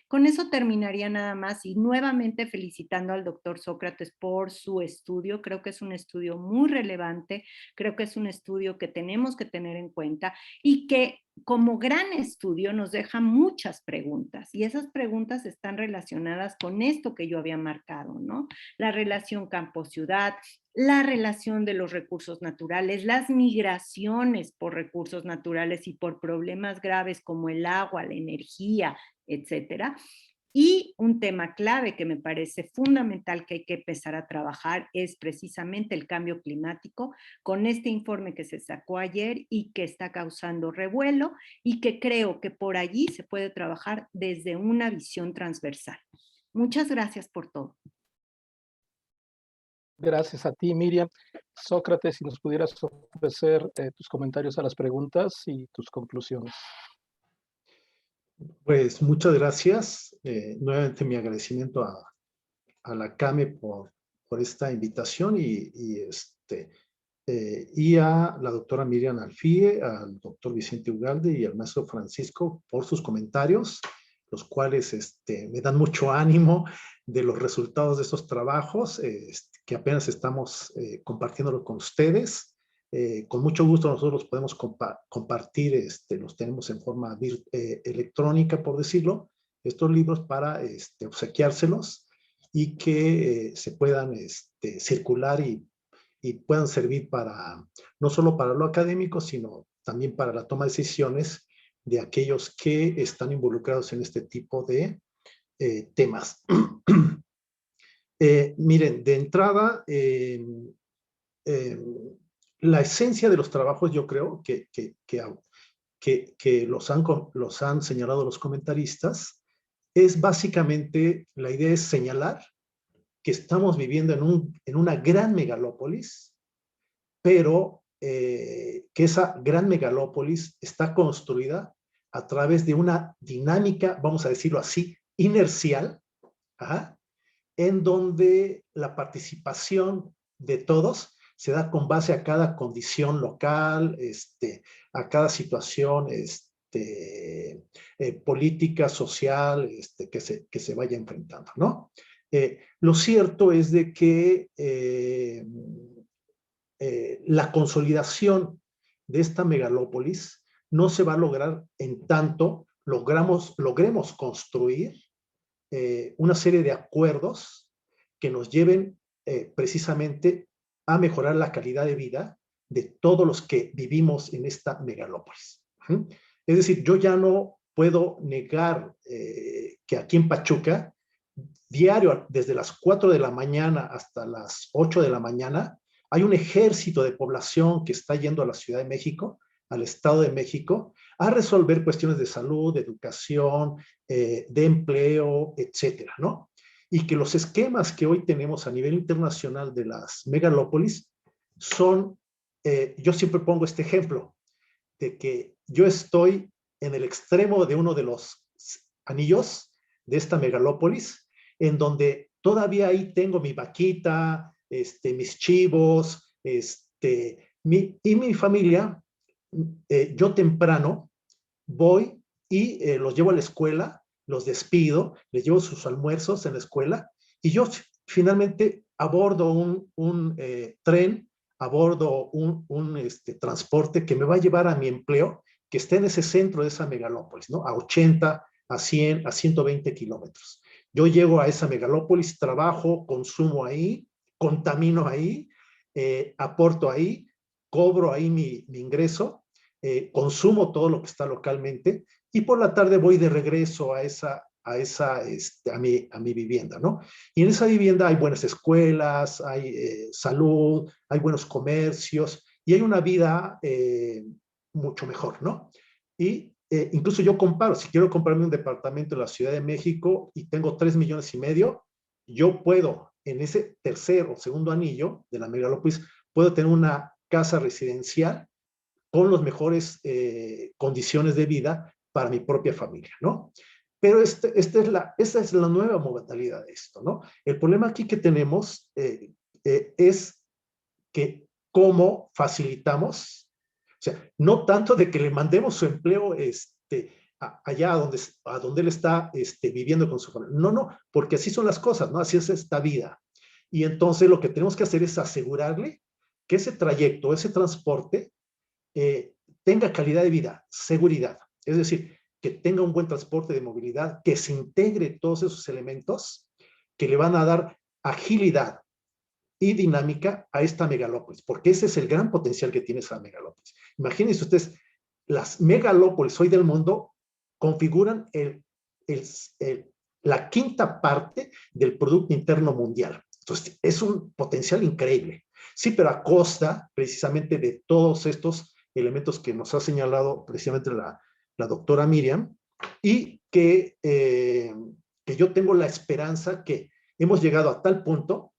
Con eso terminaría nada más y nuevamente felicitando al doctor Sócrates por su estudio. Creo que es un estudio muy relevante, creo que es un estudio que tenemos que tener en cuenta y que como gran estudio nos deja muchas preguntas y esas preguntas están relacionadas con esto que yo había marcado, ¿no? La relación campo-ciudad, la relación de los recursos naturales, las migraciones por recursos naturales y por problemas graves como el agua, la energía, etcétera. Y un tema clave que me parece fundamental que hay que empezar a trabajar es precisamente el cambio climático, con este informe que se sacó ayer y que está causando revuelo y que creo que por allí se puede trabajar desde una visión transversal. Muchas gracias por todo. Gracias a ti, Miriam. Sócrates, si nos pudieras ofrecer tus comentarios a las preguntas y tus conclusiones. Pues muchas gracias. Nuevamente mi agradecimiento a la CAME por esta invitación y a la doctora Miriam Alfie, al doctor Vicente Ugalde y al maestro Francisco por sus comentarios, los cuales me dan mucho ánimo de los resultados de estos trabajos, que apenas estamos compartiéndolo con ustedes. Con mucho gusto nosotros los podemos compartir, los tenemos en forma electrónica, por decirlo, estos libros para obsequiárselos y que se puedan circular y puedan servir para, no solo para lo académico, sino también para la toma de decisiones de aquellos que están involucrados en este tipo de temas. Miren, de entrada, la esencia de los trabajos, yo creo que los han señalado los comentaristas, es básicamente, la idea es señalar que estamos viviendo en una gran megalópolis, pero que esa gran megalópolis está construida a través de una dinámica, vamos a decirlo así, inercial, en donde la participación de todos se da con base a cada condición local, a cada situación política, social, que se vaya enfrentando, ¿no? Lo cierto es de que la consolidación de esta megalópolis no se va a lograr en tanto logremos construir una serie de acuerdos que nos lleven precisamente a mejorar la calidad de vida de todos los que vivimos en esta megalópolis. Es decir, yo ya no puedo negar que aquí en Pachuca, diario, desde las 4 de la mañana hasta las 8 de la mañana, hay un ejército de población que está yendo a la Ciudad de México, al Estado de México, a resolver cuestiones de salud, de educación, de empleo, etcétera, ¿no? y que los esquemas que hoy tenemos a nivel internacional de las megalópolis son, yo siempre pongo este ejemplo, de que yo estoy en el extremo de uno de los anillos de esta megalópolis, en donde todavía ahí tengo mi vaquita, mis chivos, y mi familia, yo temprano voy y los llevo a la escuela, los despido, les llevo sus almuerzos en la escuela, y yo finalmente abordo un tren, abordo un transporte que me va a llevar a mi empleo, que está en ese centro de esa megalópolis, ¿no? A 80, a 100, a 120 kilómetros. Yo llego a esa megalópolis, trabajo, consumo ahí, contamino ahí, aporto ahí, cobro ahí mi ingreso, consumo todo lo que está localmente, y por la tarde voy de regreso a mi vivienda, ¿no? Y en esa vivienda hay buenas escuelas, hay salud, hay buenos comercios, y hay una vida mucho mejor, ¿no? Y incluso yo comparo, si quiero comprarme un departamento en la Ciudad de México y tengo 3,5 millones, yo puedo, en ese tercer o segundo anillo de la megalópolis, puedo tener una casa residencial con las mejores condiciones de vida para mi propia familia, ¿no? Pero esta es la nueva modalidad de esto, ¿no? El problema aquí que tenemos es que cómo facilitamos, o sea, no tanto de que le mandemos su empleo allá a donde él está viviendo con su familia. No, porque así son las cosas, ¿no? Así es esta vida. Y entonces lo que tenemos que hacer es asegurarle que ese trayecto, ese transporte, tenga calidad de vida, seguridad. Es decir, que tenga un buen transporte de movilidad, que se integre todos esos elementos que le van a dar agilidad y dinámica a esta megalópolis, porque ese es el gran potencial que tiene esa megalópolis. Imagínense ustedes, las megalópolis hoy del mundo configuran la quinta parte del Producto Interno Mundial. Entonces, es un potencial increíble. Sí, pero a costa precisamente de todos estos elementos que nos ha señalado precisamente la doctora Miriam, y que yo tengo la esperanza que hemos llegado a tal punto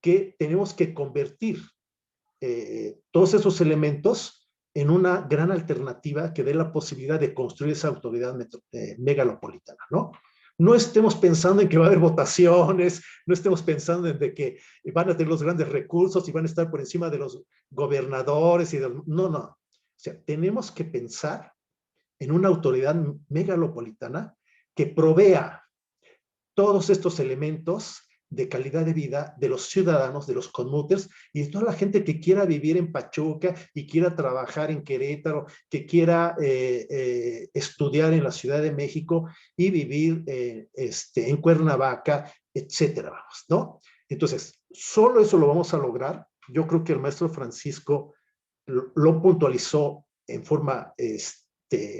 que tenemos que convertir todos esos elementos en una gran alternativa que dé la posibilidad de construir esa autoridad megalopolitana, ¿no? No estemos pensando en que va a haber votaciones, no estemos pensando en de que van a tener los grandes recursos y van a estar por encima de los gobernadores. No. O sea, tenemos que pensar en una autoridad megalopolitana que provea todos estos elementos de calidad de vida de los ciudadanos, de los commuters y de toda la gente que quiera vivir en Pachuca y quiera trabajar en Querétaro, que quiera estudiar en la Ciudad de México y vivir en Cuernavaca, etcétera, vamos, ¿no? Entonces, solo eso lo vamos a lograr. Yo creo que el maestro Francisco lo puntualizó en forma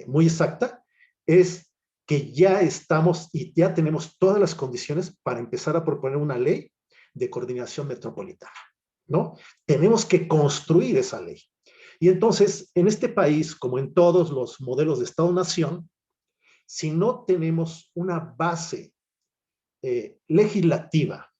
muy exacta, es que ya estamos y ya tenemos todas las condiciones para empezar a proponer una ley de coordinación metropolitana, ¿no? Tenemos que construir esa ley. Y entonces, en este país, como en todos los modelos de Estado-Nación, si no tenemos una base legislativa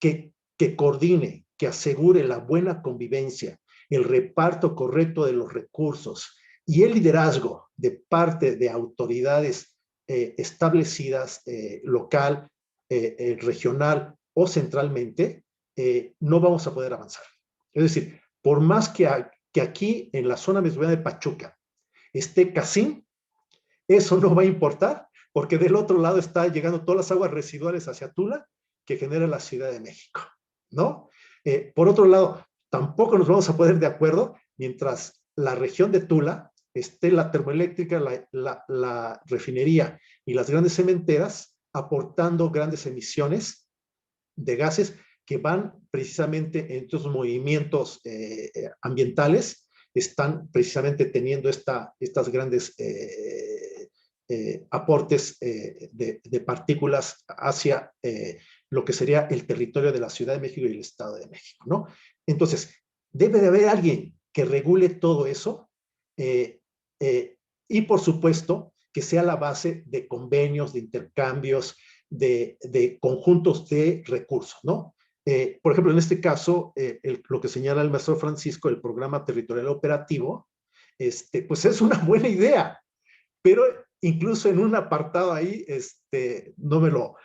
que coordine, que asegure la buena convivencia, el reparto correcto de los recursos, y el liderazgo de parte de autoridades establecidas local, regional o centralmente, no vamos a poder avanzar. Es decir, por más que aquí en la zona metropolitana de Pachuca esté Casín, eso no va a importar, porque del otro lado está llegando todas las aguas residuales hacia Tula que genera la Ciudad de México, ¿no? Por otro lado, tampoco nos vamos a poner de acuerdo mientras la región de Tula esté la termoeléctrica, la refinería y las grandes cementeras aportando grandes emisiones de gases que van precisamente en estos movimientos ambientales, están precisamente teniendo estas grandes aportes de partículas hacia lo que sería el territorio de la Ciudad de México y el Estado de México, ¿no? Entonces, debe de haber alguien que regule todo eso, y por supuesto que sea la base de convenios, de intercambios, de conjuntos de recursos, ¿no? Por ejemplo, en este caso, lo que señala el maestro Francisco, el programa territorial operativo, pues es una buena idea, pero incluso en un apartado ahí, no me lo,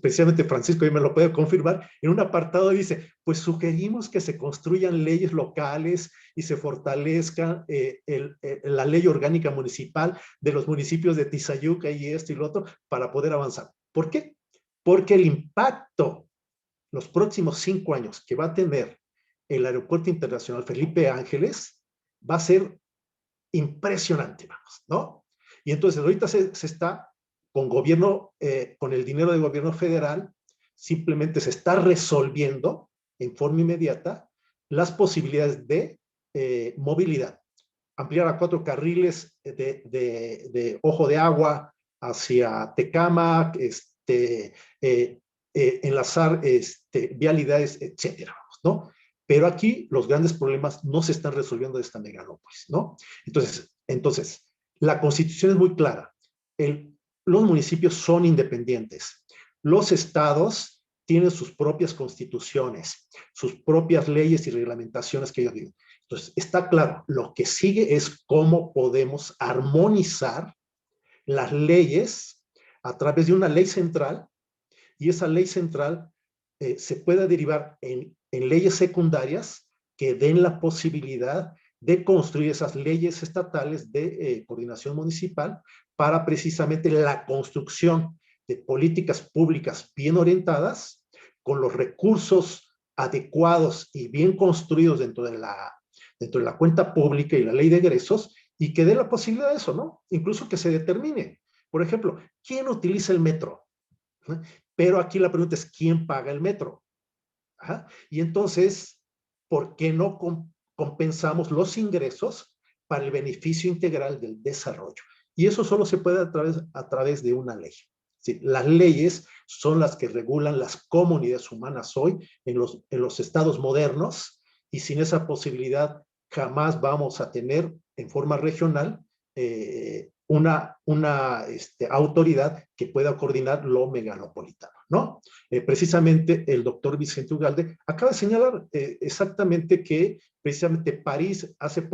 precisamente Francisco ahí me lo puede confirmar, en un apartado dice, pues sugerimos que se construyan leyes locales y se fortalezca la ley orgánica municipal de los municipios de Tizayuca y esto y lo otro para poder avanzar. ¿Por qué? Porque el impacto los próximos 5 años que va a tener el Aeropuerto Internacional Felipe Ángeles va a ser impresionante, vamos, ¿no? Y entonces ahorita se está con gobierno, con el dinero del gobierno federal, simplemente se está resolviendo en forma inmediata las posibilidades de movilidad. Ampliar a 4 carriles de Ojo de Agua hacia Tecámac, enlazar vialidades, etcétera, ¿no? Pero aquí los grandes problemas no se están resolviendo de esta megalópolis, ¿no? Entonces, la Constitución es muy clara. Los municipios son independientes. Los estados tienen sus propias constituciones, sus propias leyes y reglamentaciones que ellos digan. Entonces, está claro, lo que sigue es cómo podemos armonizar las leyes a través de una ley central, y esa ley central se pueda derivar en leyes secundarias que den la posibilidad de construir esas leyes estatales de coordinación municipal para precisamente la construcción de políticas públicas bien orientadas, con los recursos adecuados y bien construidos dentro de la cuenta pública y la ley de egresos, y que dé la posibilidad de eso, ¿no? Incluso que se determine, por ejemplo, ¿quién utiliza el metro? Pero aquí la pregunta es, ¿quién paga el metro? Ajá. Y entonces, ¿por qué no compensamos los ingresos para el beneficio integral del desarrollo? Y eso solo se puede a través de una ley. ¿Sí? Las leyes son las que regulan las comunidades humanas hoy en los estados modernos, y sin esa posibilidad jamás vamos a tener en forma regional una autoridad que pueda coordinar lo megalopolitano, ¿no? Precisamente el doctor Vicente Ugalde acaba de señalar exactamente que precisamente París hace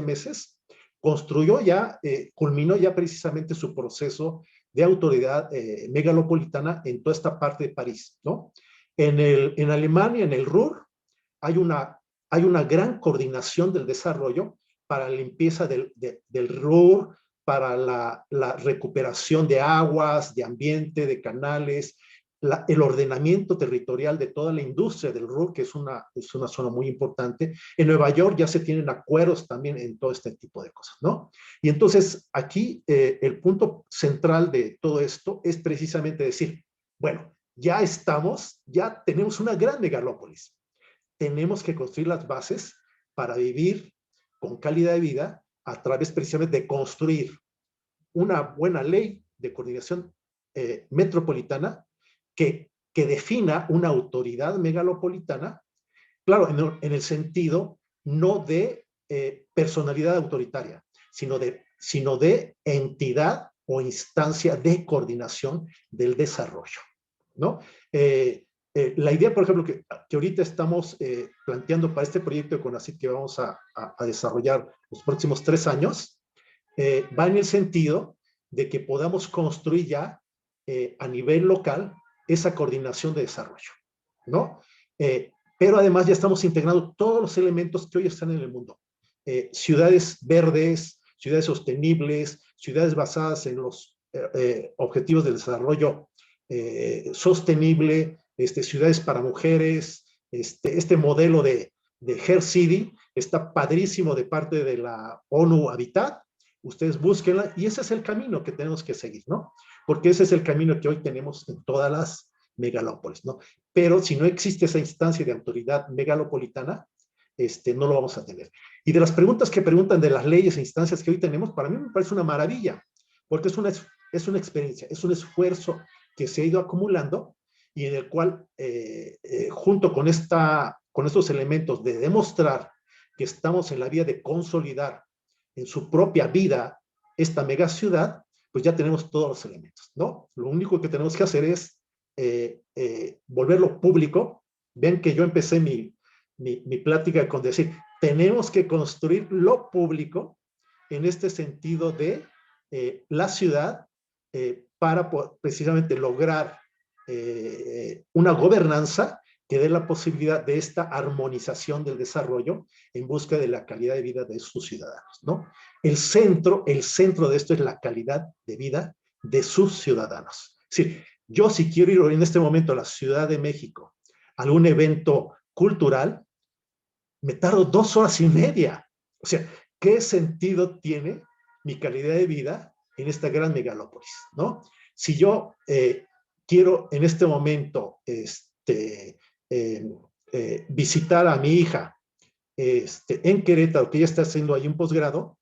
meses, construyó ya, culminó ya precisamente su proceso de autoridad megalopolitana en toda esta parte de París, ¿no? En Alemania, en el Ruhr, hay una gran coordinación del desarrollo para la limpieza del Ruhr, para la recuperación de aguas, de ambiente, de canales, el ordenamiento territorial de toda la industria del Ruhr, que es una zona muy importante. En Nueva York ya se tienen acuerdos también en todo este tipo de cosas, ¿no? Y entonces aquí el punto central de todo esto es precisamente decir, bueno, ya tenemos una gran megalópolis. Tenemos que construir las bases para vivir con calidad de vida a través precisamente de construir una buena ley de coordinación metropolitana que defina una autoridad megalopolitana, claro, en el sentido no de personalidad autoritaria, sino de entidad o instancia de coordinación del desarrollo, ¿no? La idea, por ejemplo, que ahorita estamos planteando para este proyecto de CONACYT que vamos a desarrollar los próximos 3 años, va en el sentido de que podamos construir ya a nivel local esa coordinación de desarrollo, ¿no? Pero además ya estamos integrando todos los elementos que hoy están en el mundo. Ciudades verdes, ciudades sostenibles, ciudades basadas en los objetivos del desarrollo sostenible, ciudades para mujeres, este modelo de Hair City está padrísimo de parte de la ONU Habitat. Ustedes búsquenla, y ese es el camino que tenemos que seguir, ¿no? Porque ese es el camino que hoy tenemos en todas las megalópolis, ¿no? Pero si no existe esa instancia de autoridad megalopolitana, no lo vamos a tener. Y de las preguntas que preguntan de las leyes e instancias que hoy tenemos, para mí me parece una maravilla, porque es una experiencia, es un esfuerzo que se ha ido acumulando y en el cual, junto con estos elementos de demostrar que estamos en la vía de consolidar en su propia vida esta megaciudad, pues ya tenemos todos los elementos, ¿no? Lo único que tenemos que hacer es volverlo público. Ven que yo empecé mi plática con decir, tenemos que construir lo público en este sentido de la ciudad para precisamente lograr una gobernanza que dé la posibilidad de esta armonización del desarrollo en busca de la calidad de vida de sus ciudadanos, ¿no? El centro de esto es la calidad de vida de sus ciudadanos. Es decir, yo si quiero ir en este momento a la Ciudad de México a algún evento cultural, me tardo 2 horas y media. O sea, ¿qué sentido tiene mi calidad de vida en esta gran megalópolis, ¿no? Si yo quiero en este momento visitar a mi hija en Querétaro, que ella está haciendo ahí un posgrado,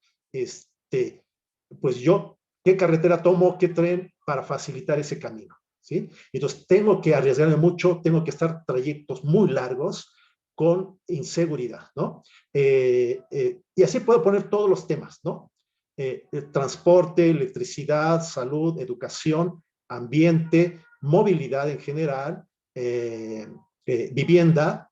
pues yo, ¿qué carretera tomo, qué tren para facilitar ese camino? ¿Sí? Entonces tengo que arriesgarme mucho, tengo que estar trayectos muy largos con inseguridad, ¿no? Y así puedo poner todos los temas, ¿no? Transporte, electricidad, salud, educación, ambiente, movilidad en general, vivienda,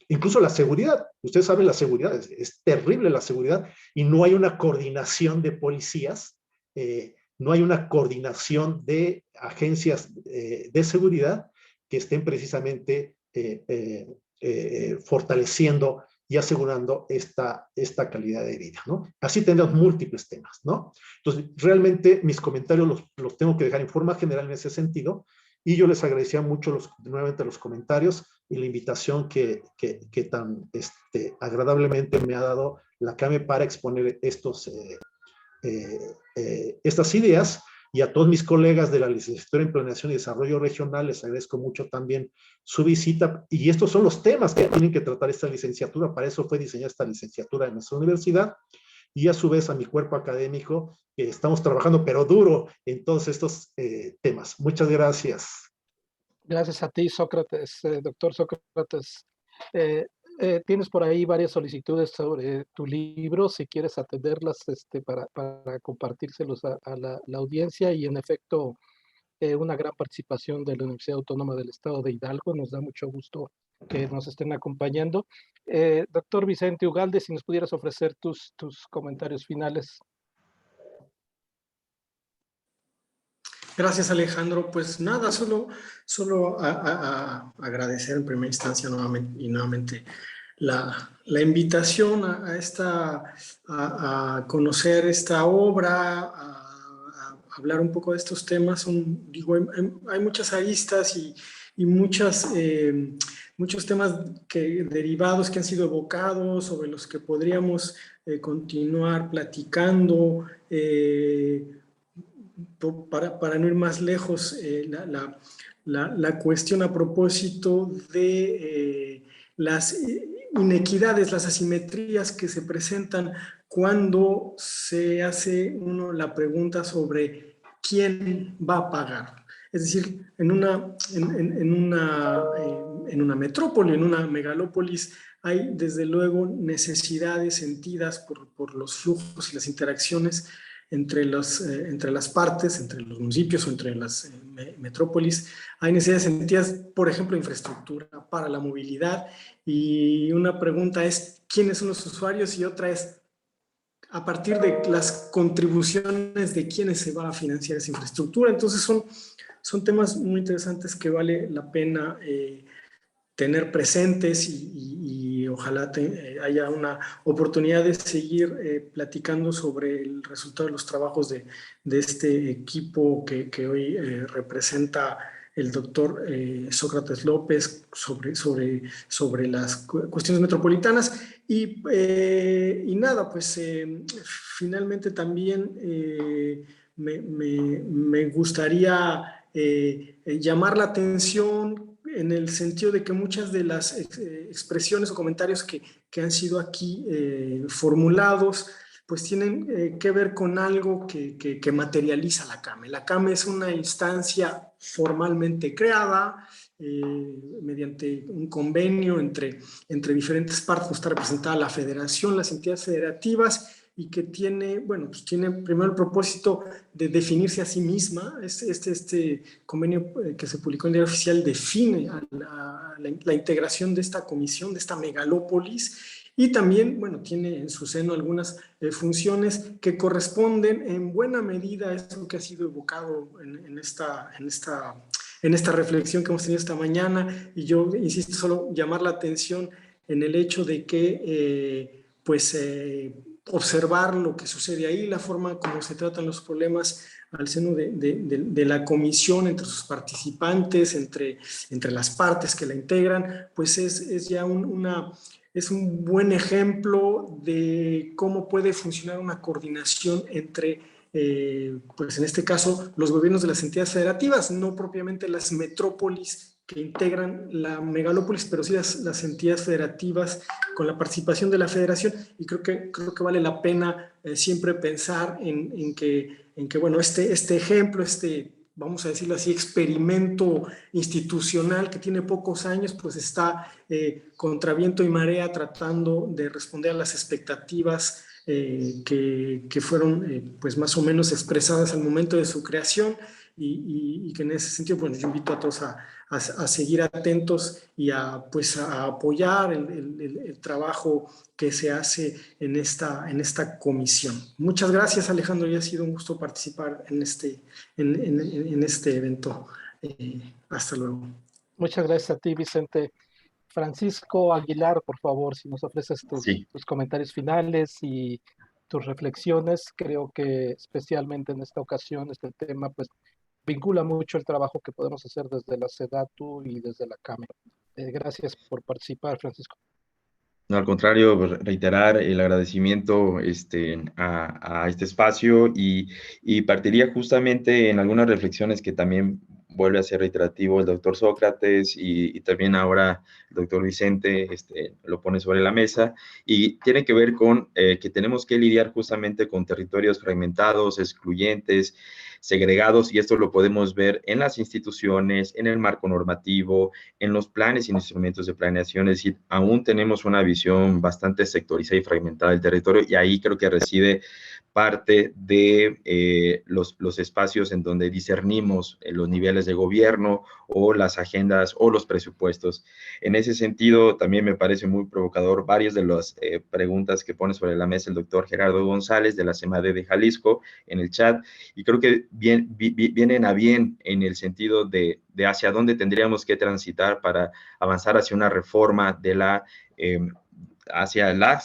incluso la seguridad. Ustedes saben, la seguridad es terrible, la seguridad, y no hay una coordinación de policías, no hay una coordinación de agencias de seguridad que estén precisamente fortaleciendo y asegurando esta calidad de vida, ¿no? Así tendremos múltiples temas, ¿no? Entonces, realmente mis comentarios los tengo que dejar en forma general en ese sentido, y yo les agradecía mucho nuevamente los comentarios y la invitación que tan agradablemente me ha dado la CAME para exponer estas ideas, y a todos mis colegas de la licenciatura en Planeación y Desarrollo Regional les agradezco mucho también su visita, y estos son los temas que tienen que tratar esta licenciatura. Para eso fue diseñada esta licenciatura en nuestra universidad, y a su vez a mi cuerpo académico, que estamos trabajando pero duro en todos estos temas. Muchas gracias. Gracias a ti, Sócrates, doctor Sócrates. Tienes por ahí varias solicitudes sobre tu libro, si quieres atenderlas para compartírselos a la audiencia, y en efecto una gran participación de la Universidad Autónoma del Estado de Hidalgo. Nos da mucho gusto que nos estén acompañando. Doctor Vicente Ugalde, si nos pudieras ofrecer tus comentarios finales. Gracias, Alejandro. Pues nada, solo agradecer en primera instancia nuevamente la invitación a conocer esta obra, a hablar un poco de estos temas. Hay muchas aristas y muchos temas derivados que han sido evocados, sobre los que podríamos continuar platicando. Para no ir más lejos, la cuestión a propósito de las inequidades, las asimetrías que se presentan cuando se hace la pregunta sobre quién va a pagar. Es decir, en una metrópoli, en una megalópolis, hay desde luego necesidades sentidas por los flujos y las interacciones entre las partes, entre los municipios o entre las metrópolis. Hay necesidades sentidas, por ejemplo, infraestructura para la movilidad, y una pregunta es ¿quiénes son los usuarios? Y otra es a partir de las contribuciones de quiénes se va a financiar esa infraestructura. Entonces son temas muy interesantes que vale la pena tener presentes, y ojalá haya una oportunidad de seguir platicando sobre el resultado de los trabajos de este equipo que hoy representa el doctor Sócrates López sobre las cuestiones metropolitanas. Y nada, pues finalmente también me gustaría llamar la atención en el sentido de que muchas de las expresiones o comentarios que han sido aquí formulados, pues tienen que ver con algo que materializa la CAME. La CAME es una instancia formalmente creada mediante un convenio entre diferentes partes. Está representada la federación, las entidades federativas, y que tiene, bueno, pues tiene primero el propósito de definirse a sí misma. Este convenio que se publicó en el Diario Oficial define la integración de esta comisión, de esta megalópolis, y también, bueno, tiene en su seno algunas funciones que corresponden en buena medida a esto que ha sido evocado en esta reflexión que hemos tenido esta mañana. Y yo insisto, solo llamar la atención en el hecho de que, observar lo que sucede ahí, la forma como se tratan los problemas al seno de la comisión, entre sus participantes, entre las partes que la integran, pues es ya es un buen ejemplo de cómo puede funcionar una coordinación entre, pues en este caso, los gobiernos de las entidades federativas, no propiamente las metrópolis que integran la megalópolis, pero sí las entidades federativas con la participación de la federación. Y creo que vale la pena siempre pensar en que, bueno, este ejemplo, vamos a decirlo así, experimento institucional que tiene pocos años, pues está contra viento y marea tratando de responder a las expectativas que fueron pues más o menos expresadas al momento de su creación, y que en ese sentido, bueno, yo invito a todos a seguir atentos y pues a apoyar el trabajo que se hace en esta comisión. Muchas gracias, Alejandro, y ha sido un gusto participar en este evento. Hasta luego. Muchas gracias a ti, Vicente. Francisco Aguilar, por favor, si nos ofreces tus comentarios finales y tus reflexiones. Creo que especialmente en esta ocasión este tema pues vincula mucho el trabajo que podemos hacer desde la SEDATU y desde la Cámara. Gracias por participar, Francisco. No, al contrario, reiterar el agradecimiento a este espacio y partiría justamente en algunas reflexiones que también vuelve a ser reiterativo el doctor Sócrates y también ahora el doctor Vicente lo pone sobre la mesa, y tiene que ver con que tenemos que lidiar justamente con territorios fragmentados, excluyentes, segregados, y esto lo podemos ver en las instituciones, en el marco normativo, en los planes y instrumentos de planeación. Es decir, aún tenemos una visión bastante sectorizada y fragmentada del territorio, y ahí creo que reside parte de los espacios en donde discernimos los niveles de gobierno o las agendas o los presupuestos. En ese sentido, también me parece muy provocador varias de las preguntas que pone sobre la mesa el doctor Gerardo González de la CEMADE de Jalisco en el chat, y creo que vienen a bien en el sentido de hacia dónde tendríamos que transitar para avanzar hacia una reforma de hacia la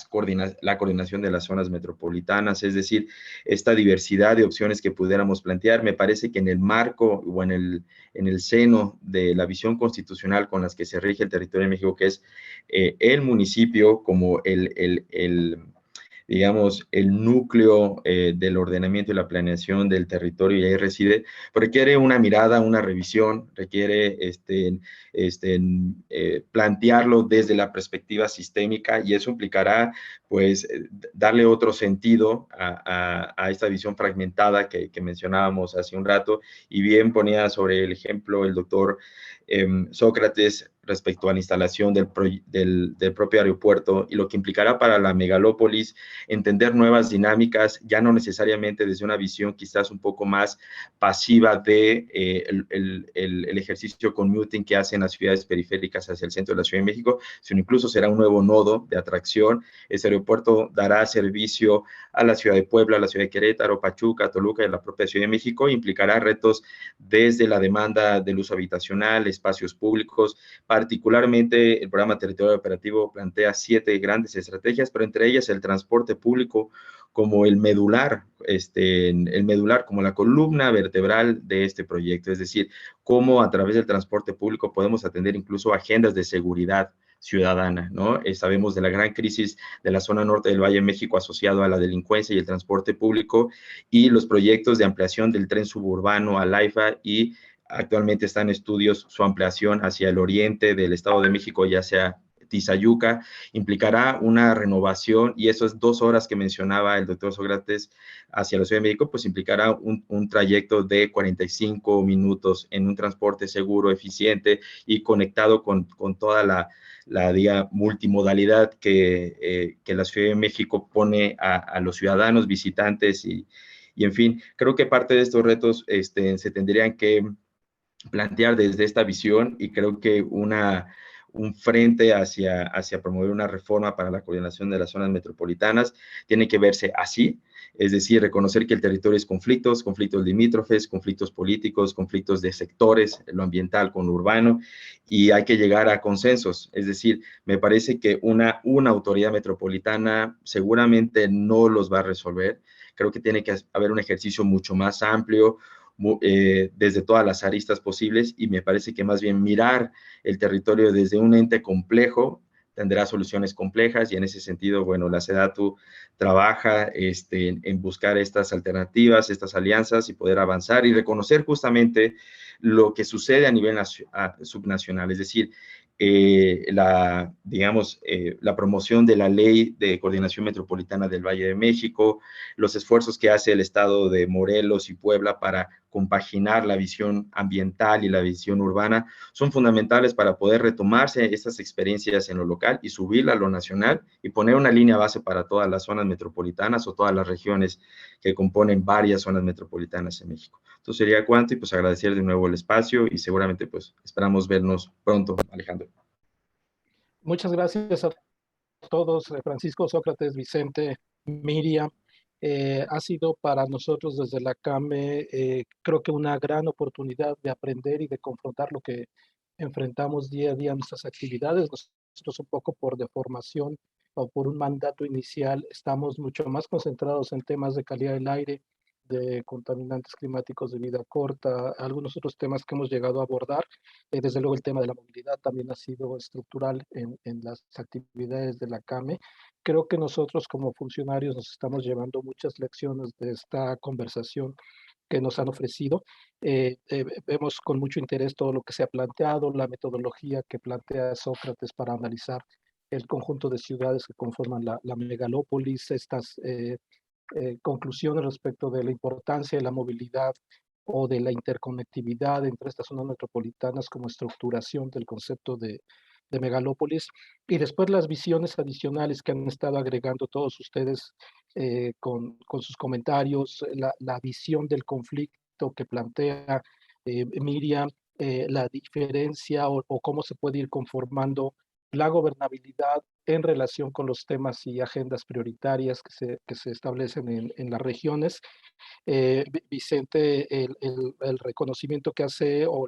coordinación de las zonas metropolitanas, es decir, esta diversidad de opciones que pudiéramos plantear. Me parece que en el marco o en el seno de la visión constitucional con las que se rige el territorio de México, que es el municipio como digamos, el núcleo del ordenamiento y la planeación del territorio, y ahí reside, requiere una mirada, una revisión, requiere plantearlo desde la perspectiva sistémica, y eso implicará, pues, darle otro sentido a esta visión fragmentada que mencionábamos hace un rato, y bien ponía sobre el ejemplo el doctor Sócrates respecto a la instalación del propio aeropuerto y lo que implicará para la megalópolis entender nuevas dinámicas, ya no necesariamente desde una visión quizás un poco más pasiva de el ejercicio commuting que hacen las ciudades periféricas hacia el centro de la Ciudad de México, sino incluso será un nuevo nodo de atracción. Ese aeropuerto dará servicio a la ciudad de Puebla, a la ciudad de Querétaro, Pachuca, Toluca y a la propia Ciudad de México, e implicará retos desde la demanda del uso habitacional, espacios públicos. Particularmente, el programa territorial operativo plantea 7 grandes estrategias, pero entre ellas el transporte público como el medular, como la columna vertebral de este proyecto, es decir, cómo a través del transporte público podemos atender incluso agendas de seguridad ciudadana, ¿no? Sabemos de la gran crisis de la zona norte del Valle de México asociado a la delincuencia y el transporte público, y los proyectos de ampliación del tren suburbano al AIFA, y actualmente está en estudios su ampliación hacia el oriente del Estado de México, ya sea Tizayuca, implicará una renovación, y esas 2 horas que mencionaba el doctor Sócrates hacia la Ciudad de México, pues implicará un trayecto de 45 minutos en un transporte seguro, eficiente y conectado con toda la diga, multimodalidad que la Ciudad de México pone a los ciudadanos, visitantes y en fin, creo que parte de estos retos se tendrían que plantear desde esta visión, y creo que un frente hacia promover una reforma para la coordinación de las zonas metropolitanas tiene que verse así, es decir, reconocer que el territorio es conflictos limítrofes, conflictos políticos, conflictos de sectores, lo ambiental con lo urbano, y hay que llegar a consensos. Es decir, me parece que una autoridad metropolitana seguramente no los va a resolver. Creo que tiene que haber un ejercicio mucho más amplio, desde todas las aristas posibles, y me parece que más bien mirar el territorio desde un ente complejo tendrá soluciones complejas, y en ese sentido, bueno, la SEDATU trabaja en buscar estas alternativas, estas alianzas, y poder avanzar y reconocer justamente lo que sucede a nivel subnacional, es decir, la promoción de la Ley de Coordinación Metropolitana del Valle de México, los esfuerzos que hace el Estado de Morelos y Puebla para compaginar la visión ambiental y la visión urbana, son fundamentales para poder retomarse estas experiencias en lo local y subirla a lo nacional, y poner una línea base para todas las zonas metropolitanas o todas las regiones que componen varias zonas metropolitanas en México. Entonces sería cuanto, y pues agradecer de nuevo el espacio, y seguramente pues esperamos vernos pronto, Alejandro. Muchas gracias a todos, Francisco, Sócrates, Vicente, Miriam. Ha sido para nosotros desde la CAME, creo que una gran oportunidad de aprender y de confrontar lo que enfrentamos día a día en nuestras actividades. Nosotros, un poco por deformación o por un mandato inicial, estamos mucho más concentrados en temas de calidad del aire, de contaminantes climáticos de vida corta, algunos otros temas que hemos llegado a abordar. Desde luego el tema de la movilidad también ha sido estructural en las actividades de la CAME. Creo que nosotros como funcionarios nos estamos llevando muchas lecciones de esta conversación que nos han ofrecido. Vemos con mucho interés todo lo que se ha planteado, la metodología que plantea Sócrates para analizar el conjunto de ciudades que conforman la megalópolis, estas conclusiones respecto de la importancia de la movilidad o de la interconectividad entre estas zonas metropolitanas como estructuración del concepto de megalópolis, y después las visiones adicionales que han estado agregando todos ustedes con sus comentarios, la visión del conflicto que plantea Miriam, la diferencia o cómo se puede ir conformando la gobernabilidad en relación con los temas y agendas prioritarias que se establecen en las regiones. Vicente, el reconocimiento que hace o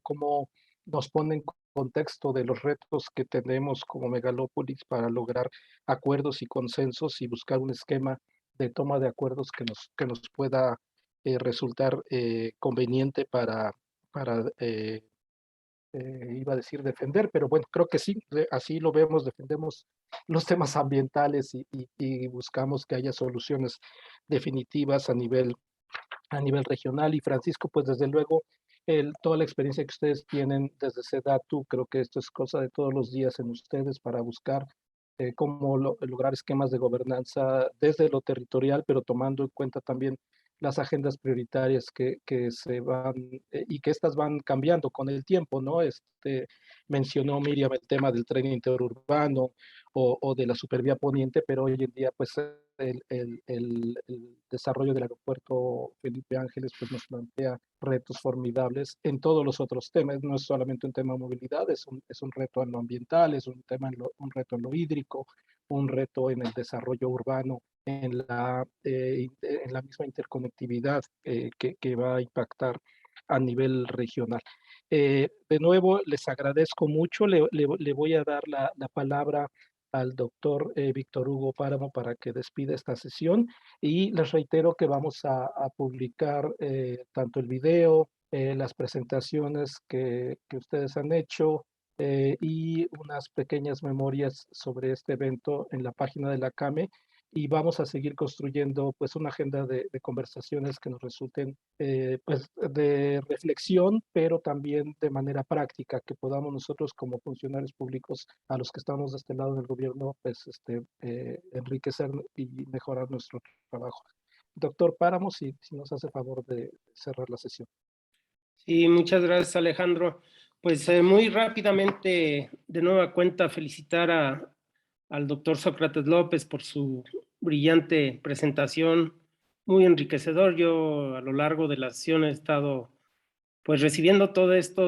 cómo nos pone en contexto de los retos que tenemos como megalópolis para lograr acuerdos y consensos y buscar un esquema de toma de acuerdos que nos pueda resultar conveniente para iba a decir defender, pero bueno, creo que sí, así lo vemos, defendemos los temas ambientales y buscamos que haya soluciones definitivas a nivel regional. Y Francisco, pues desde luego, toda la experiencia que ustedes tienen desde SEDATU, creo que esto es cosa de todos los días en ustedes para buscar cómo lograr esquemas de gobernanza desde lo territorial, pero tomando en cuenta también las agendas prioritarias que se van y que estas van cambiando con el tiempo, ¿no? Mencionó Miriam el tema del tren interurbano o de la supervía poniente, pero hoy en día pues el desarrollo del aeropuerto Felipe Ángeles pues nos plantea retos formidables en todos los otros temas, no es solamente un tema de movilidad, es un reto en lo ambiental, es un un reto en lo hídrico, un reto en el desarrollo urbano, en la misma interconectividad que va a impactar a nivel regional. De nuevo, les agradezco mucho. Le voy a dar la palabra al doctor Víctor Hugo Páramo para que despida esta sesión, y les reitero que vamos a publicar tanto el video, las presentaciones que ustedes han hecho, y unas pequeñas memorias sobre este evento en la página de la CAME, y vamos a seguir construyendo pues una agenda de conversaciones que nos resulten pues de reflexión, pero también de manera práctica, que podamos nosotros como funcionarios públicos a los que estamos de este lado del gobierno pues enriquecer y mejorar nuestro trabajo. Doctor Páramo, si nos hace favor de cerrar la sesión. Sí, muchas gracias, Alejandro. Pues muy rápidamente, de nueva cuenta, felicitar al doctor Sócrates López por su brillante presentación, muy enriquecedor. Yo a lo largo de la sesión he estado pues recibiendo toda esta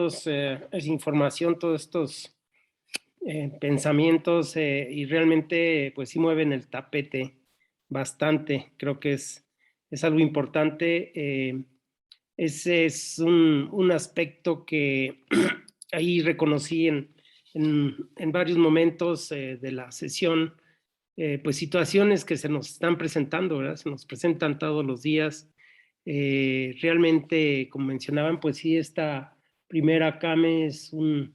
información, todos estos pensamientos y realmente pues sí mueven el tapete bastante. Creo que es algo importante. Ese es un aspecto que ahí reconocí en varios momentos de la sesión, pues situaciones que se nos están presentando, ¿verdad? Se nos presentan todos los días. Realmente, como mencionaban, pues sí, esta primera CAME es una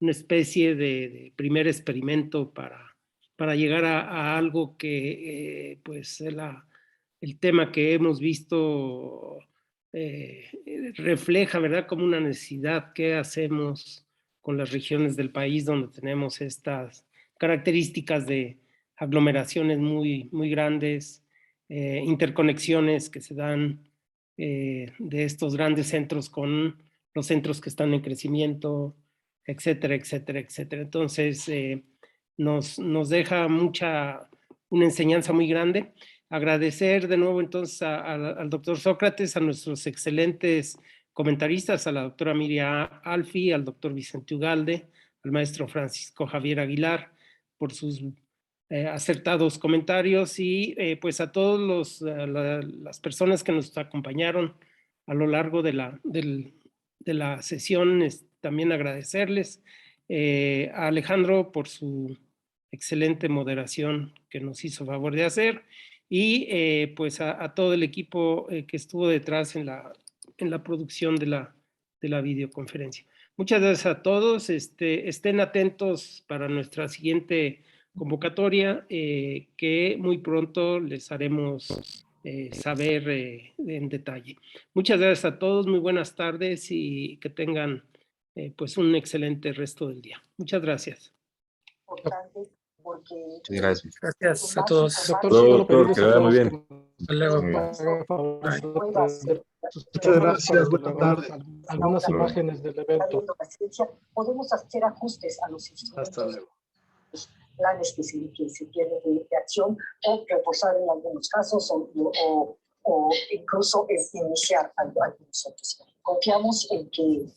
especie de primer experimento para llegar a algo que, pues, el tema que hemos visto refleja, ¿verdad?, como una necesidad. ¿Qué hacemos con las regiones del país donde tenemos estas características de aglomeraciones muy, muy grandes, interconexiones que se dan de estos grandes centros con los centros que están en crecimiento, etcétera, etcétera, etcétera? Entonces, nos deja una enseñanza muy grande. Agradecer de nuevo entonces al doctor Sócrates, a nuestros excelentes comentaristas, a la doctora Miriam Alfi, al doctor Vicente Ugalde, al maestro Francisco Javier Aguilar, por sus acertados comentarios, y pues a todas las personas que nos acompañaron a lo largo de la sesión. También agradecerles a Alejandro por su excelente moderación que nos hizo favor de hacer, y pues a todo el equipo que estuvo detrás en la producción de la videoconferencia. Muchas gracias a todos. Estén atentos para nuestra siguiente convocatoria, que muy pronto les haremos saber en detalle. Muchas gracias a todos, muy buenas tardes y que tengan pues un excelente resto del día. Muchas gracias. Muchas gracias. Gracias a todos. Doctor, que le vaya muy bien. Hasta luego. Muchas gracias, buenas tardes. Algunas imágenes del evento. Podemos hacer ajustes a los instrumentos. Hasta luego. Planes que se tienen de acción, o reforzar en algunos casos, o incluso iniciar algunos otros. Confiamos en que